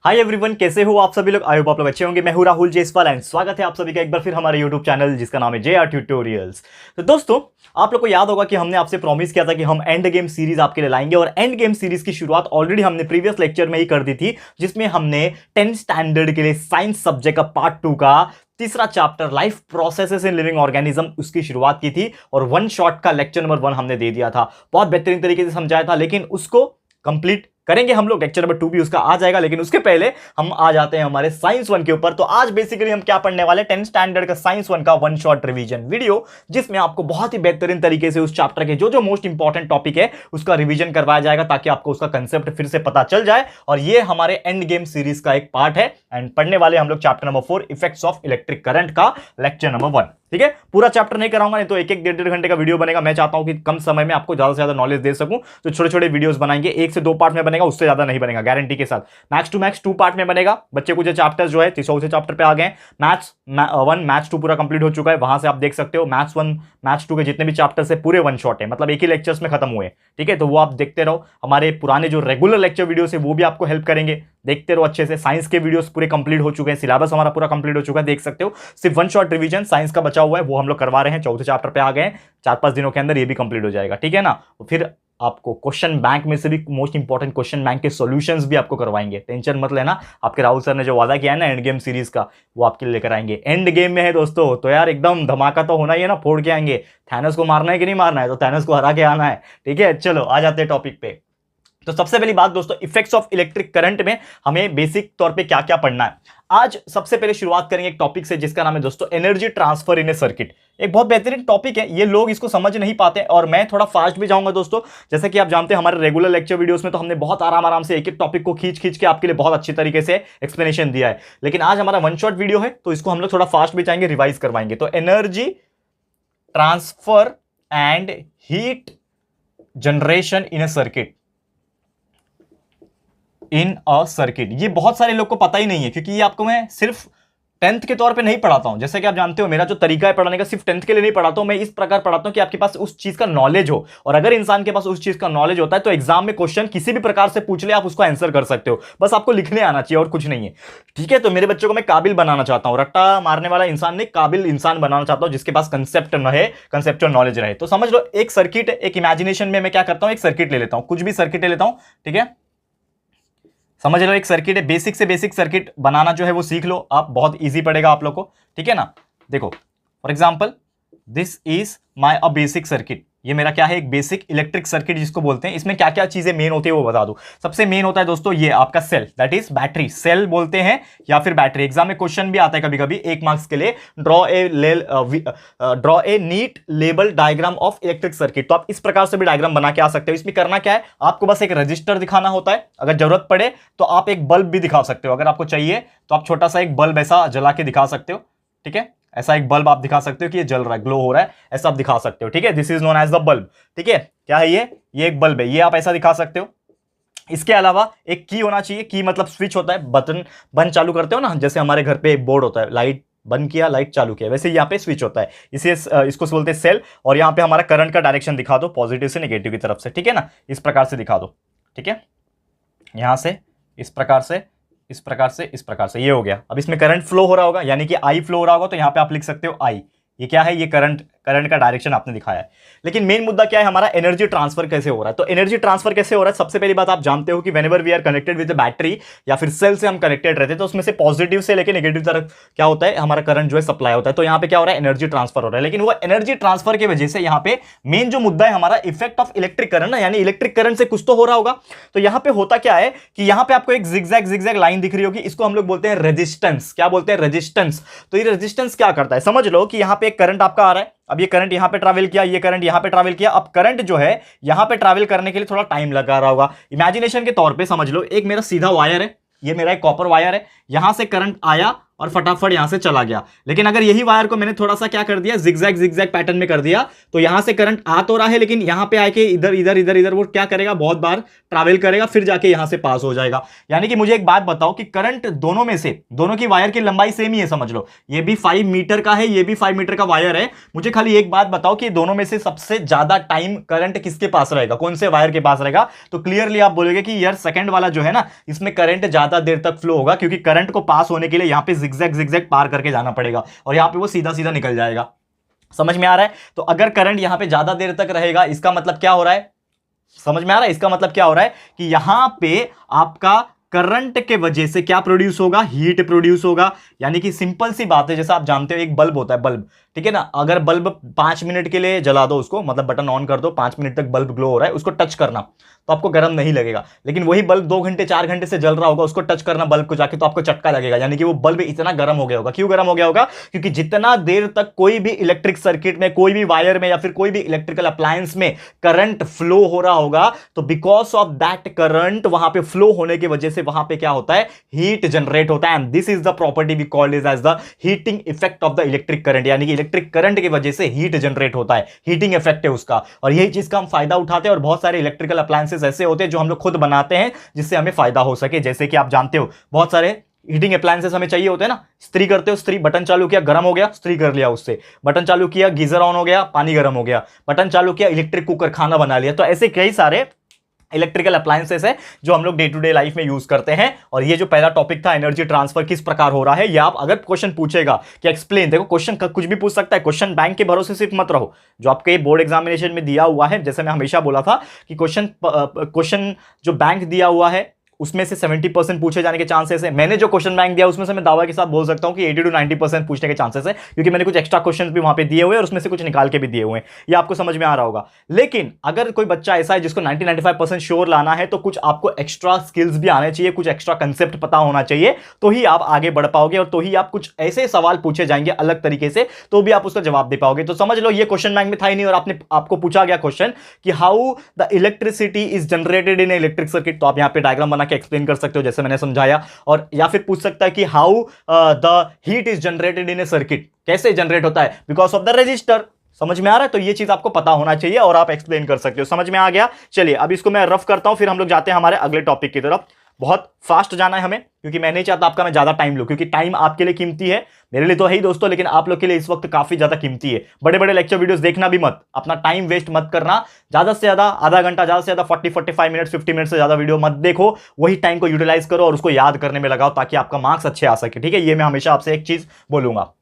Hi everyone, कैसे हो आप सभी लोग। आई होप आप लोग अच्छे होंगे। मैं हूं राहुल जयसवाल एंड स्वागत है आप सभी का एक बार फिर हमारे यूट्यूब चैनल जिसका नाम है JR ट्यूटोरियल्स। तो दोस्तों, आप लोग को याद होगा कि हमने आपसे प्रॉमिस किया था कि हम एंड गेम सीरीज आपके लिए लाएंगे और एंड गेम सीरीज की शुरुआत ऑलरेडी हमने प्रीवियस लेक्चर में ही कर दी थी, जिसमें हमने 10th स्टैंडर्ड के लिए साइंस सब्जेक्ट का पार्ट 2 का तीसरा chapter life processes in living organism उसकी शुरुआत की थी और वन शॉट का लेक्चर नंबर 1 हमने दे दिया था। बहुत बेहतरीन तरीके से समझाया था, लेकिन उसको कंप्लीट करेंगे हम लोग। लेक्चर नंबर 2 भी उसका आ जाएगा, लेकिन उसके पहले हम आ जाते हैं हमारे साइंस 1 के ऊपर। तो आज बेसिकली हम क्या पढ़ने वाले, 10th स्टैंडर्ड का साइंस 1 का वन शॉट रिवीजन वीडियो, जिसमें आपको बहुत ही बेहतरीन तरीके से उस चैप्टर के जो जो मोस्ट इंपॉर्टेंट टॉपिक है उसका रिवीजन करवाया जाएगा, ताकि आपको उसका कंसेप्ट फिर से पता चल जाए। और ये हमारे एंड गेम सीरीज का एक पार्ट है एंड पढ़ने वाले हम लोग chapter number 4 effects of electric current का लेक्चर नंबर 1। ठीक है, पूरा चैप्टर नहीं कराऊंगा, नहीं तो एक डेढ़ घंटे का वीडियो बनेगा। मैं चाहता हूं कि कम समय में आपको ज्यादा से ज्यादा नॉलेज दे सकूं, तो छोटे छोटे वीडियोस बनाएंगे। 1 से 2 पार्ट में बनेगा, उससे ज्यादा नहीं बनेगा गारंटी के साथ। मैक्स टू मैक्स 2 पार्ट में बनेगा। बच्चे कुछ चैप्टर्स जो है 300 चैप्टर पे आ गए। मैथ्स 1 मैथ्स 2 पूरा कंप्लीट हो चुका है, वहां से आप देख सकते हो। मैथ्स 1 मैथ्स 2 के जितने भी चैप्टर्स है पूरे वन शॉट है, मतलब एक ही लेक्चर्स में खत्म हुए। ठीक है, तो वो आप देखते रहो। हमारे पुराने जो रेगुलर लेक्चर वीडियोस है वो भी आपको हेल्प करेंगे, देखते रहो अच्छे से। साइंस के वीडियोस पूरे कंप्लीट हो चुके हैं, सिलेबस हमारा पूरा कंप्लीट हो चुका है, देख सकते हो। सिर्फ वन शॉट रिवीजन साइंस का बचा हुआ है, वो हम लोग करवा रहे हैं। 4th चैप्टर पे आ गए, 4-5 दिनों के अंदर ये भी कंप्लीट हो जाएगा। ठीक है ना। फिर आपको क्वेश्चन बैंक में से भी मोस्ट इंपॉर्टेंट क्वेश्चन बैंक के सॉल्यूशंस भी आपको करवाएंगे। टेंशन मत लेना, आपके राहुल सर ने जो वादा किया है ना एंड गेम सीरीज का, वो आपके लिए लेकर आएंगे। एंड गेम में है दोस्तों, तो यार एकदम धमाका तो होना ही है ना, फोड़ के आएंगे। थैनोस को मारना है कि नहीं मारना है, तो थैनोस को हरा के आना है। ठीक है, चलो आ जाते हैं टॉपिक पे। तो सबसे पहली बात दोस्तों, इफेक्ट्स ऑफ इलेक्ट्रिक करंट में हमें बेसिक तौर पे क्या क्या पढ़ना है। आज सबसे पहले शुरुआत करेंगे एक टॉपिक से जिसका नाम है दोस्तों एनर्जी ट्रांसफर इन ए सर्किट। एक बहुत बेहतरीन टॉपिक है, ये लोग इसको समझ नहीं पाते और मैं थोड़ा फास्ट भी जाऊंगा दोस्तों। जैसे कि आप जानते हैं हमारे रेगुलर लेक्चर वीडियोस में तो हमने बहुत आराम से एक एक टॉपिक को खींच के आपके लिए बहुत अच्छी तरीके से एक्सप्लेनेशन दिया है, लेकिन आज हमारा वन शॉट वीडियो है तो इसको हम लोग थोड़ा फास्ट भी जाएंगे, रिवाइज करवाएंगे। तो energy transfer and heat generation in A circuit, in a circuit. ये बहुत सारे लोग को पता ही नहीं है, क्योंकि ये आपको मैं सिर्फ 10th के तौर पे नहीं पढ़ाता हूं। जैसे कि आप जानते हो मेरा जो तरीका है पढ़ाने का सिर्फ 10th के लिए नहीं पढ़ाता हूं, मैं इस प्रकार पढ़ाता हूं कि आपके पास उस चीज का नॉलेज हो। और अगर इंसान के पास उस चीज का नॉलेज होता है तो एग्जाम में क्वेश्चन किसी भी प्रकार से पूछ ले, आप उसको आंसर कर सकते हो। बस आपको लिखने आना चाहिए और कुछ नहीं है। ठीक है, तो मेरे बच्चों को मैं काबिल बनाना चाहता हूं, रट्टा मारने वाला इंसान नहीं, काबिल इंसान बनाना चाहता हूं जिसके पास कंसेप्ट रहे, कंसेप्चुअल नॉलेज रहे। तो समझ लो, एक सर्किट, एक इमेजिनेशन में मैं क्या करता हूं, एक सर्किट ले लेता हूं, कुछ भी सर्किट ले लेता हूं। ठीक है, समझ लो एक सर्किट है, बेसिक से बेसिक सर्किट बनाना जो है वो सीख लो आप, बहुत इजी पड़ेगा आप लोग को। ठीक है ना। देखो for example, this is my a basic circuit. ये मेरा क्या है, एक बेसिक इलेक्ट्रिक सर्किट जिसको बोलते हैं। इसमें क्या क्या चीजें मेन होती है वो बता दूं। सबसे मेन होता है दोस्तों ये आपका cell, that is battery. Cell बोलते हैं या फिर बैटरी। एग्जाम में क्वेश्चन भी आता है कभी कभी 1 मार्क्स के लिए, draw a neat label diagram of electric circuit. तो आप इस प्रकार से भी डायग्राम बना के आ सकते हो। इसमें करना क्या है, आपको बस एक रजिस्टर दिखाना होता है, अगर जरूरत पड़े तो आप एक बल्ब भी दिखा सकते हो। अगर आपको चाहिए तो आप छोटा सा एक बल्ब ऐसा जला के दिखा सकते हो। ठीक है, ऐसा एक बल्ब आप दिखा सकते हो कि ये जल रहा है, ग्लो हो रहा है, ऐसा आप दिखा सकते हो। ठीक है, this is known as the bulb. ठीक है, क्या है ये एक बल्ब है, ये आप ऐसा दिखा सकते हो। इसके अलावा एक की होना चाहिए। की मतलब स्विच होता है, बटन बंद चालू करते हो ना, जैसे हमारे घर पे एक बोर्ड होता है, लाइट बंद किया लाइट चालू किया, वैसे यहाँ पे स्विच होता है। इसे इसको बोलते हैं सेल। और यहाँ पे हमारा करंट का डायरेक्शन दिखा दो, पॉजिटिव से नेगेटिव की तरफ से। ठीक है ना, इस प्रकार से दिखा दो। ठीक है, यहां से इस प्रकार से, इस प्रकार से, इस प्रकार से, ये हो गया। अब इसमें करंट फ्लो हो रहा होगा, यानी कि आई फ्लो हो रहा होगा, तो यहां पे आप लिख सकते हो आई। ये क्या है, ये करंट का डायरेक्शन आपने दिखाया है। लेकिन मेन मुद्दा क्या है हमारा, एनर्जी ट्रांसफर कैसे हो रहा है। तो एनर्जी ट्रांसफर कैसे हो रहा है, सबसे पहली बात आप जानते हो कि whenever we are connected with battery या फिर सेल से हम कनेक्टेड रहते हैं, तो उसमें से पॉजिटिव से लेकर नेगेटिव तरफ क्या होता है, हमारा करंट जो है सप्लाई होता है। तो यहाँ पे क्या हो रहा है, एनर्जी ट्रांसफर हो रहा है। लेकिन वो एनर्जी ट्रांसफर की वजह से यहाँ पे मेन जो मुद्दा है हमारा इफेक्ट ऑफ इलेक्ट्रिक करंट ना, यानी इलेक्ट्रिक करंट से कुछ तो हो रहा होगा। तो यहाँ पे होता क्या है कि यहाँ पे आपको एक जिगजैग लाइन दिख रही होगी, इसको हम लोग बोलते हैं रेजिस्टेंस। क्या बोलते हैं, रेजिस्टेंस। तो ये रेजिस्टेंस क्या करता है, समझ लो कि यहाँ पे एक करंट आपका आ रहा है। अब ये करंट यहां पे ट्रैवल किया, ये करंट यहां पे ट्रैवल किया। अब करंट जो है यहां पे ट्रैवल करने के लिए थोड़ा टाइम लगा रहा होगा। इमेजिनेशन के तौर पे समझ लो, एक मेरा सीधा वायर है, ये मेरा एक कॉपर वायर है, यहां से करंट आया और फटाफट यहां से चला गया। लेकिन अगर यही वायर को मैंने थोड़ा सा क्या कर दिया, जिगजैग पैटर्न में कर दिया, तो यहां से करंट आ तो रहा है लेकिन यहां पे आके इधर इधर इधर इधर वो क्या करेगा, बहुत बार ट्रैवल करेगा, फिर जाके यहां से पास हो जाएगा। यानी कि मुझे एक बात बताओ कि करंट दोनों में से, दोनों की वायर की लंबाई सेम ही है, समझ लो ये भी 5 मीटर का है, ये भी 5 मीटर का वायर है। मुझे खाली एक बात बताओ कि दोनों में से सबसे ज्यादा टाइम करंट किसके पास रहेगा, कौन से वायर के पास रहेगा? तो क्लियरली आप बोलोगे कि यार सेकंड वाला जो है ना, इसमें करंट ज्यादा देर तक फ्लो होगा, क्योंकि करंट को पास होने के लिए यहां पे जिगजैग पार करके जाना पड़ेगा और यहां पे वो सीधा सीधा निकल जाएगा। समझ में आ रहा है? तो अगर करंट यहां पे ज्यादा देर तक रहेगा, इसका मतलब क्या हो रहा है, समझ में आ रहा है? इसका मतलब क्या हो रहा है कि यहां पे आपका करंट के वजह से क्या प्रोड्यूस होगा, हीट प्रोड्यूस होगा। यानी कि सिंपल सी बात है, जैसा आप जानते हो एक बल्ब होता है, बल्ब, ठीक है ना, अगर बल्ब 5 मिनट के लिए जला दो उसको, मतलब बटन ऑन कर दो, 5 मिनट तक बल्ब ग्लो हो रहा है, उसको टच करना तो आपको गर्म नहीं लगेगा। लेकिन वही बल्ब 2 घंटे 4 घंटे से जल रहा होगा, उसको टच करना बल्ब को जाके, तो आपको चटका लगेगा। यानी कि वो बल्ब इतना गर्म हो गया होगा। क्यों गर्म हो गया होगा? क्योंकि जितना देर तक कोई भी इलेक्ट्रिक सर्किट में, कोई भी वायर में या फिर कोई भी इलेक्ट्रिकल अप्लायंस में करंट फ्लो हो रहा होगा, तो बिकॉज ऑफ दैट करंट वहां पे फ्लो होने की वजह से वहां पे क्या होता है, हीट जनरेट होता है। And this is the property we called as the heating effect of the electric current. यानी कि इलेक्ट्रिक करंट की वजह से हीट जनरेट होता है, हीटिंग इफेक्ट है उसका, और यही चीज का हम फायदा उठाते हैं। और बहुत सारे इलेक्ट्रिकल अप्लायंसेस ऐसे होते हैं जो हम लोग खुद बनाते हैं जिससे हमें फायदा हो सके। जैसे कि आप जानते हो बहुत सारे हीटिंग अप्लायंसेस हमें चाहिए होते हैं ना, इस्त्री करते हो, इस्त्री बटन चालू किया गर्म हो गया, इस्त्री कर लिया उससे, बटन चालू किया गीजर ऑन हो गया, पानी गर्म हो गया, बटन चालू किया इलेक्ट्रिक कुकर, खाना बना लिया। तो ऐसे कई सारे इलेक्ट्रिकल अप्लायंसेस है जो हम लोग डे टू डे लाइफ में यूज करते हैं। और ये जो पहला टॉपिक था एनर्जी ट्रांसफर किस प्रकार हो रहा है, ये आप अगर क्वेश्चन पूछेगा कि एक्सप्लेन, देखो क्वेश्चन कुछ भी पूछ सकता है, क्वेश्चन बैंक के भरोसे सिर्फ मत रहो। जो आपके बोर्ड एग्जामिनेशन में दिया हुआ है, जैसे मैं हमेशा बोला था कि क्वेश्चन जो बैंक दिया हुआ है उसमें से 70% पूछे जाने के चांसेस है। मैंने जो क्वेश्चन बैंक दिया उसमें से मैं दावा के साथ बोल सकता हूं कि 80 to 90% पूछने के चांसेस है, क्योंकि मैंने कुछ एक्स्ट्रा क्वेश्चंस भी वहां पे दिए हुए हैं और उसमें से कुछ निकाल के भी दिए हुए हैं। ये आपको समझ में आ रहा होगा। लेकिन अगर कोई बच्चा ऐसा है जिसको 90-95% श्योर लाना है, तो कुछ आपको एक्स्ट्रा स्किल्स भी आने चाहिए, कुछ एक्स्ट्रा कंसेप्ट पता होना चाहिए, तो ही आप आगे बढ़ पाओगे और तो ही आप कुछ ऐसे सवाल पूछे जाएंगे अलग तरीके से, तो भी आप उसका जवाब दे पाओगे। तो समझ लो ये क्वेश्चन बैंक में था ही नहीं और आपको पूछा गया क्वेश्चन कि how the electricity is generated in electric circuit, तो आप यहां पे डायग्राम बना के एक्सप्लेन कर सकते हो जैसे मैंने समझाया। और या फिर पूछ सकता है कि how the heat is generated in A circuit, कैसे जनरेट होता है, बिकॉज ऑफ द रेजिस्टर। समझ में आ रहा है? तो ये चीज आपको पता होना चाहिए और आप एक्सप्लेन कर सकते हो। समझ में आ गया? चलिए अब इसको मैं रफ करता हूं, फिर हम लोग जाते हैं हमारे अगले टॉपिक की तरफ। बहुत फास्ट जाना है हमें, क्योंकि मैं नहीं चाहता आपका मैं ज्यादा टाइम लूं, क्योंकि टाइम आपके लिए कीमती है, मेरे लिए तो है ही दोस्तों, लेकिन आप लोग के लिए इस वक्त काफी ज्यादा कीमती है। बड़े बड़े लेक्चर वीडियोस देखना भी मत, अपना टाइम वेस्ट मत करना। ज्यादा से ज्यादा आधा घंटा, ज्यादा से ज्यादा 40-45 मिनट, 50 मिनट से ज्यादा वीडियो मत देखो। वही टाइम को यूटिलाइज करो और उसको याद करने में लगाओ, ताकि आपका मार्क्स अच्छे आ सके। ठीक है, ये मैं हमेशा आपसे एक चीज बोलूंगा।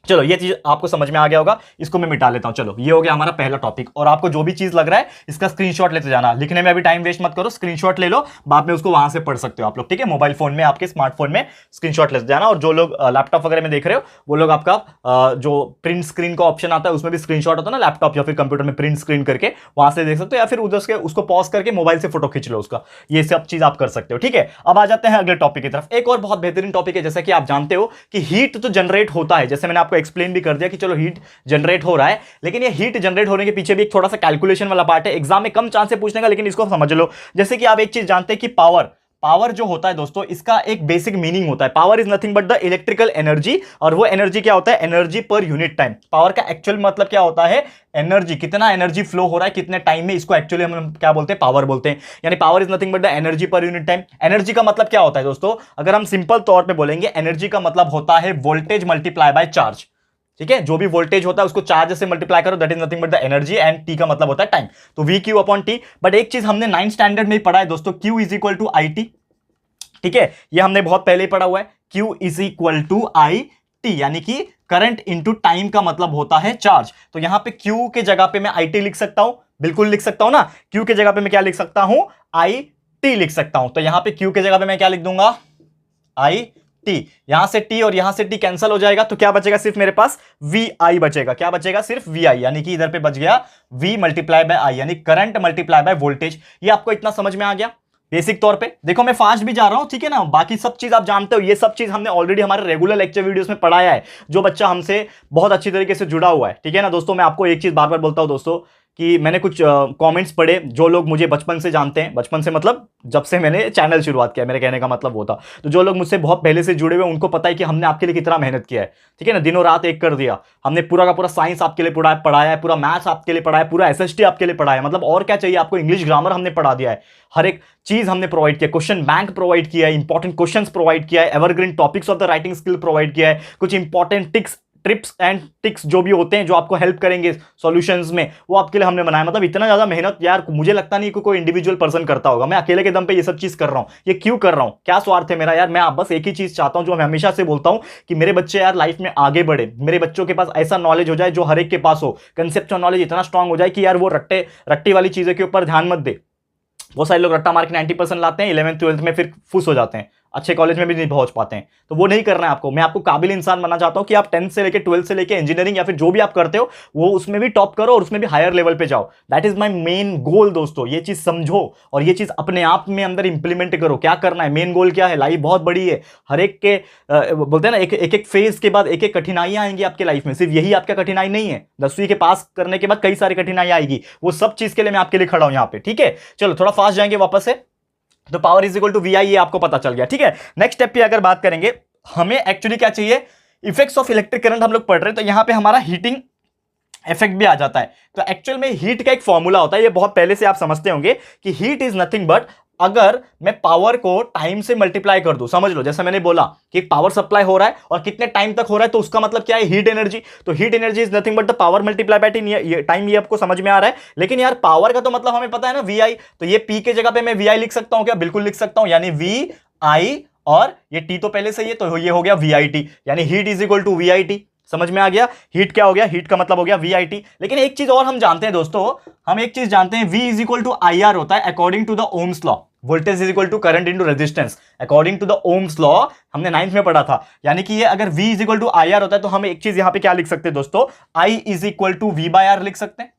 चलो ये चीज आपको समझ में आ गया होगा, इसको मैं मिटा लेता हूं। चलो ये हो गया हमारा पहला टॉपिक। और आपको जो भी चीज लग रहा है इसका स्क्रीनशॉट लेते जाना, लिखने में अभी टाइम वेस्ट मत करो, स्क्रीनशॉट ले लो, बाद में उसको वहां से पढ़ सकते हो आप लोग। ठीक है, मोबाइल फोन में, आपके स्मार्टफोन में स्क्रीनशॉट लेते जाना। और जो लोग लैपटॉप वगैरह में देख रहे हो वो लोग आपका जो प्रिंट स्क्रीन का ऑप्शन आता है उसमें भी स्क्रीनशॉट होता है ना, लैपटॉप या फिर कंप्यूटर में प्रिंट स्क्रीन करके वहां से देख सकते हो, या फिर उधर से उसको पॉज करके मोबाइल से फोटो खींच लो उसका। ये सब चीज आप कर सकते हो। ठीक है, अब आ जाते हैं अगले टॉपिक की तरफ। एक और बहुत बेहतरीन टॉपिक है, जैसा कि आप जानते हो कि हीट तो जनरेट होता है, जैसे मैंने आपको एक्सप्लेन भी कर दिया कि चलो हीट जनरेट हो रहा है, लेकिन ये हीट जनरेट होने के पीछे भी एक थोड़ा सा कैलकुलेशन वाला पार्ट है। एग्जाम में कम चांस है पूछने का, लेकिन इसको समझ लो। जैसे कि आप एक चीज जानते हैं कि पावर जो होता है दोस्तों, इसका एक बेसिक मीनिंग होता है। Power is nothing but the electrical energy, और वो एनर्जी क्या होता है, energy per unit time. Power का एक्चुअल मतलब क्या होता है, एनर्जी, कितना एनर्जी फ्लो हो रहा है कितने टाइम में, इसको एक्चुअली हम क्या बोलते हैं, पावर बोलते हैं। यानी power is nothing but the energy per unit time. Energy का मतलब क्या होता है दोस्तों, अगर हम सिंपल तौर पे बोलेंगे, एनर्जी का मतलब होता है वोल्टेज मल्टीप्लाई बाय चार्ज। ठीक है, जो भी वोल्टेज होता है उसको चार्ज से मल्टीप्लाई करो, that is nothing but the energy, and T का मतलब होता है टाइम, तो we Q upon T. But एक चीज हमने 9th स्टैंडर्ड में ही पढ़ा है दोस्तों, Q is equal to I T. ठीक है, ये हमने बहुत पहले ही पढ़ा हुआ है, Q is equal to I T, यानी कि करंट इंटू टाइम का मतलब होता है चार्ज। तो यहां पे क्यू के जगह पे मैं आई टी लिख सकता हूं, बिल्कुल लिख सकता हूं ना। क्यू के जगह पे मैं क्या लिख सकता हूं, आई टी लिख सकता हूं। तो यहां पे क्यू के जगह पे मैं क्या लिख दूंगा, आई टी। यहां से टी और यहां से टी कैंसिल हो जाएगा, तो क्या बचेगा, सिर्फ मेरे पास वी आई बचेगा। क्या बचेगा, सिर्फ वी आई, यानी कि इधर पे बच गया वी मल्टीप्लाई बाय आई, यानी करंट मल्टीप्लाई बाय वोल्टेज। ये आपको इतना समझ में आ गया बेसिक तौर पे। देखो मैं फास्ट भी जा रहा हूं, ठीक है ना, बाकी सब चीज आप जानते हो, ये सब चीज हमने ऑलरेडी हमारे रेगुलर लेक्चर वीडियोस में पढ़ाया है। जो बच्चा हमसे बहुत अच्छी तरीके से जुड़ा हुआ है, ठीक है ना दोस्तों। मैं आपको एक चीज बार बार बोलता हूं दोस्तों, कि मैंने कुछ कमेंट्स पढ़े, जो लोग मुझे बचपन से जानते हैं, बचपन से मतलब जब से मैंने चैनल शुरुआत किया, मेरे कहने का मतलब वो था, तो जो लोग मुझसे बहुत पहले से जुड़े हुए उनको पता है कि हमने आपके लिए कितना मेहनत किया है, ठीक है ना, दिनों रात एक कर दिया हमने, पूरा का पूरा साइंस आपके लिए पढ़ाया है, पूरा मैथ्स आपके लिए पढ़ाया है, पूरा एसएसटी आपके लिए पढ़ाया है, मतलब और क्या चाहिए आपको, इंग्लिश ग्रामर हमने पढ़ा दिया है, हर एक चीज हमने प्रोवाइड किया, क्वेश्चन बैंक प्रोवाइड किया है, इंपॉर्टेंट क्वेश्चंस प्रोवाइड किया है, evergreen topics of the writing skill provide किया है, कुछ इंपॉर्टेंट ट्रिप्स एंड टिक्स जो भी होते हैं जो आपको हेल्प करेंगे सॉल्यूशंस में, वो आपके लिए हमने बनाया। मतलब इतना ज्यादा मेहनत यार मुझे लगता नहीं कि कोई इंडिविजुअल पर्सन करता होगा। मैं अकेले के दम पे ये सब चीज कर रहा हूं। ये क्यों कर रहा हूं, क्या स्वार्थ है मेरा यार? मैं बस एक ही चीज चाहता हूं जो मैं हमेशा से बोलता हूं कि मेरे बच्चे यार लाइफ में आगे बढ़े, मेरे बच्चों के पास ऐसा नॉलेज हो जाए जो हर एक के पास हो, कंसेप्चुअल नॉलेज इतना स्ट्रांग हो जाए कि यार वो रट्टी वाली चीजों के ऊपर ध्यान मत दे। बहुत सारे लोग रट्टा मार के 90% लाते हैं, 11th 12th में फिर फुस हो जाते हैं, अच्छे कॉलेज में भी नहीं पहुंच पाते हैं। तो वो नहीं करना है आपको। मैं आपको काबिल इंसान बनना चाहता हूं कि आप 10th से लेके 12th से लेके इंजीनियरिंग या फिर जो भी आप करते हो वो उसमें भी टॉप करो और उसमें भी हायर लेवल पे जाओ। That is my main goal दोस्तों। ये चीज समझो और ये चीज अपने आप में अंदर इंप्लीमेंट करो। क्या करना है, मेन गोल क्या है? लाइफ बहुत बड़ी है, हर एक के बोलते हैं ना एक एक फेज के बाद एक एक कठिनाइयां आएंगी आपके लाइफ में। सिर्फ यही आपका कठिनाई नहीं है, 10वीं के पास करने के बाद कई सारी कठिनाई आएगी। वो सब चीज के लिए मैं आपके लिए खड़ा हूं यहां पे, ठीक है। चलो थोड़ा फास्ट जाएंगे वापस से। तो power is equal to V I, ये आपको पता चल गया, ठीक है। नेक्स्ट स्टेप पे अगर बात करेंगे, हमें एक्चुअली क्या चाहिए, इफेक्ट्स ऑफ इलेक्ट्रिक करंट हम लोग पढ़ रहे हैं, तो यहां पे हमारा हीटिंग इफेक्ट भी आ जाता है। तो एक्चुअल में हीट का एक फॉर्मूला होता है, ये बहुत पहले से आप समझते होंगे कि हीट इज नथिंग बट, अगर मैं पावर को टाइम से मल्टीप्लाई कर दूं, समझ लो जैसे मैंने बोला कि पावर सप्लाई हो रहा है और कितने टाइम तक हो रहा है, तो उसका मतलब क्या है, हीट एनर्जी। तो heat energy is nothing but the power multiply by time. ये आपको समझ में आ रहा है। लेकिन यार पावर का तो मतलब हमें पता है ना, वी आई। तो ये पी के जगह पे मैं वी आई लिख सकता हूं क्या? बिल्कुल लिख सकता हूं, यानी वी आई, और ये टी तो पहले से ही है तो ये हो गया वी आई टी, यानी heat is equal to V I T. समझ में आ गया? हीट क्या हो गया, हीट का मतलब हो गया वी आई टी। लेकिन एक चीज और हम जानते हैं दोस्तों, हम एक चीज जानते हैं, V is equal to I R होता है according to the Ohm's law. Voltage is equal to current into resistance according to the Ohm's law, हमने 9th में पढ़ा था। यानी कि ये अगर V is equal to I R होता है तो हम एक चीज यहां पे क्या लिख सकते हैं दोस्तों, I is equal to V by R लिख सकते हैं।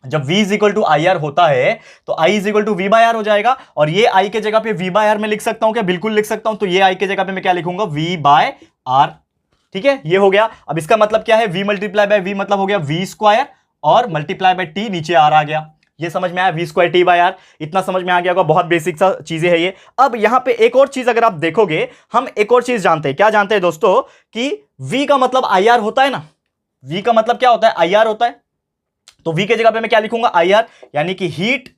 जब V is equal to I R होता है तो I is equal to V by R हो जाएगा, और ये I के जगह पे V बाय आर में लिख सकता हूं क्या? बिल्कुल लिख सकता हूं। तो ये I के जगह पे मैं क्या लिखूंगा, V बाय आर, ठीक है। ये हो गया। अब इसका मतलब क्या है, V मल्टीप्लाई बाय V मतलब हो गया V स्क्वायर, और मल्टीप्लाई बाय T, नीचे R आ गया। ये समझ में आया, V square T by R, इतना समझ में आ गया होगा। बहुत बेसिक सा चीजें है ये। अब यहां पे एक और चीज अगर आप देखोगे, हम एक और चीज जानते हैं। क्या जानते हैं दोस्तों, कि V का मतलब आई आर होता है ना। V का मतलब क्या होता है, आई आर होता है। तो V के जगह पे मैं क्या लिखूंगा, आई आर, यानी कि हीट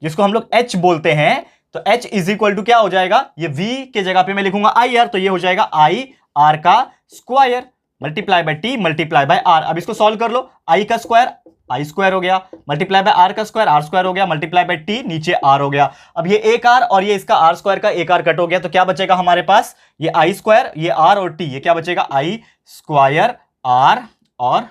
जिसको हम लोग H बोलते हैं, तो H इज इक्वल टू क्या हो जाएगा, ये V के जगह पे मैं लिखूंगा आई आर, तो ये हो जाएगा आई आर का square multiply by T multiply by R. अब इसको सॉल्व कर लो, आई का स्क्वायर आई स्क्वायर हो गया, मल्टीप्लाई बाय आर का स्क्वायर आर स्क्वायर हो गया, मल्टीप्लाई बाय टी, नीचे आर हो गया। अब ये एक आर और ये इसका आर स्क्वायर का एक आर कट हो गया, तो क्या बचेगा हमारे पास, ये आई स्क्वायर, ये आर और टी, ये क्या बचेगा, आई स्क्वायर आर और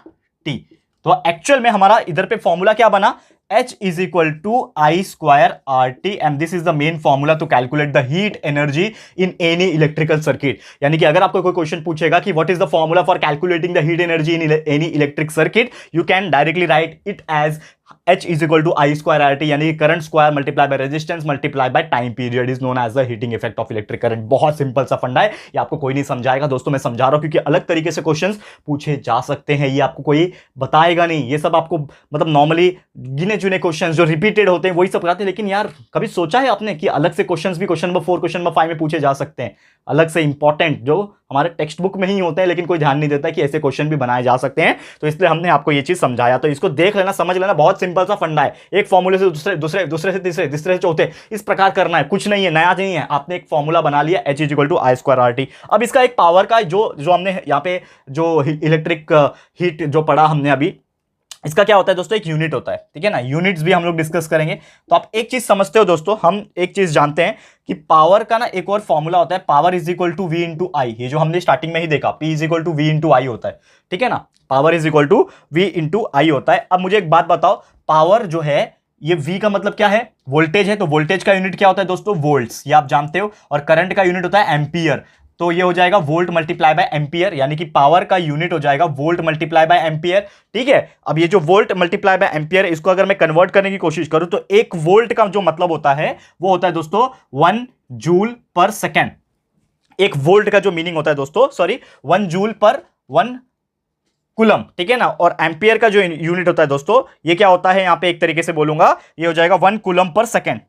टी। तो एक्चुअल में हमारा इधर पे फॉर्मूला क्या बना, H is equal to I square RT, and this is the main formula to calculate the heat energy in any electrical circuit। यानी कि अगर आपको कोई क्वेश्चन पूछेगा कि what is the formula for calculating the heat energy in any electric circuit, you can directly write it as H is equal to I square RT, यानी current square multiply by resistance multiply by time period is known as the heating effect of electric current. बहुत simple सा फंडा है, ये आपको कोई नहीं समझाएगा दोस्तों, मैं समझा रहा हूं क्योंकि अलग तरीके से क्वेश्चंस पूछे जा सकते हैं, ये आपको कोई बताएगा नहीं। ये सब आपको मतलब नॉर्मली गिने चुने क्वेश्चंस जो रिपीटेड होते हैं वही सब कराते हैं। लेकिन यार कभी सोचा है आपने कि अलग से क्वेश्चंस भी क्वेश्चन नंबर 4 क्वेश्चन नंबर 5 में पूछे जा सकते हैं, अलग से इंपॉर्टेंट, जो हमारे टेक्स्ट बुक में ही होते हैं, लेकिन कोई ध्यान नहीं देता कि ऐसे क्वेश्चन भी बनाए जा सकते हैं। तो इसलिए हमने आपको ये चीज समझाया, तो इसको देख लेना, समझ लेना, बहुत सिंपल सा फंडा है। एक फॉर्मूले से दूसरे से तीसरे से चौथे, इस प्रकार करना है, कुछ नहीं है, नया नहीं है। आपने एक फॉर्मूला बना लिया, H is equal to I square R T. अब इसका एक पावर का जो हमने यहाँ पे जो इलेक्ट्रिक हीट जो पढ़ा हमने अभी, इसका क्या होता है दोस्तों, एक यूनिट होता है, ठीक है ना। यूनिट्स भी हम लोग डिस्कस करेंगे। तो आप एक चीज समझते हो दोस्तों, हम एक चीज जानते हैं कि पावर का ना एक और फॉर्मूला होता है, power is equal to V into I. ये जो हमने स्टार्टिंग में ही देखा, P is equal to V into I होता है, ठीक है ना। Power is equal to V into I होता है। अब मुझे एक बात बताओ, पावर जो है ये V का मतलब क्या है, वोल्टेज है। तो वोल्टेज का यूनिट क्या होता है दोस्तों, वोल्ट्स, ये आप जानते हो। और करंट का यूनिट होता है एम्पियर। तो ये हो जाएगा वोल्ट मल्टीप्लाई बाय एम्पियर, यानी कि पावर का यूनिट हो जाएगा वोल्ट मल्टीप्लाई बाय एम्पियर, ठीक है। अब ये जो वोल्ट मल्टीप्लाई बाय एम्पियर, इसको अगर मैं कन्वर्ट करने की कोशिश करूं तो एक वोल्ट का जो मतलब होता है वो होता है दोस्तों 1 जूल पर सेकेंड। एक वोल्ट का जो मीनिंग होता है दोस्तों, सॉरी 1 जूल पर 1 कुलम, ठीक है ना। और एम्पियर का जो यूनिट होता है दोस्तों, ये क्या होता है, यहां पे एक तरीके से बोलूंगा, ये हो जाएगा 1 coulomb per second,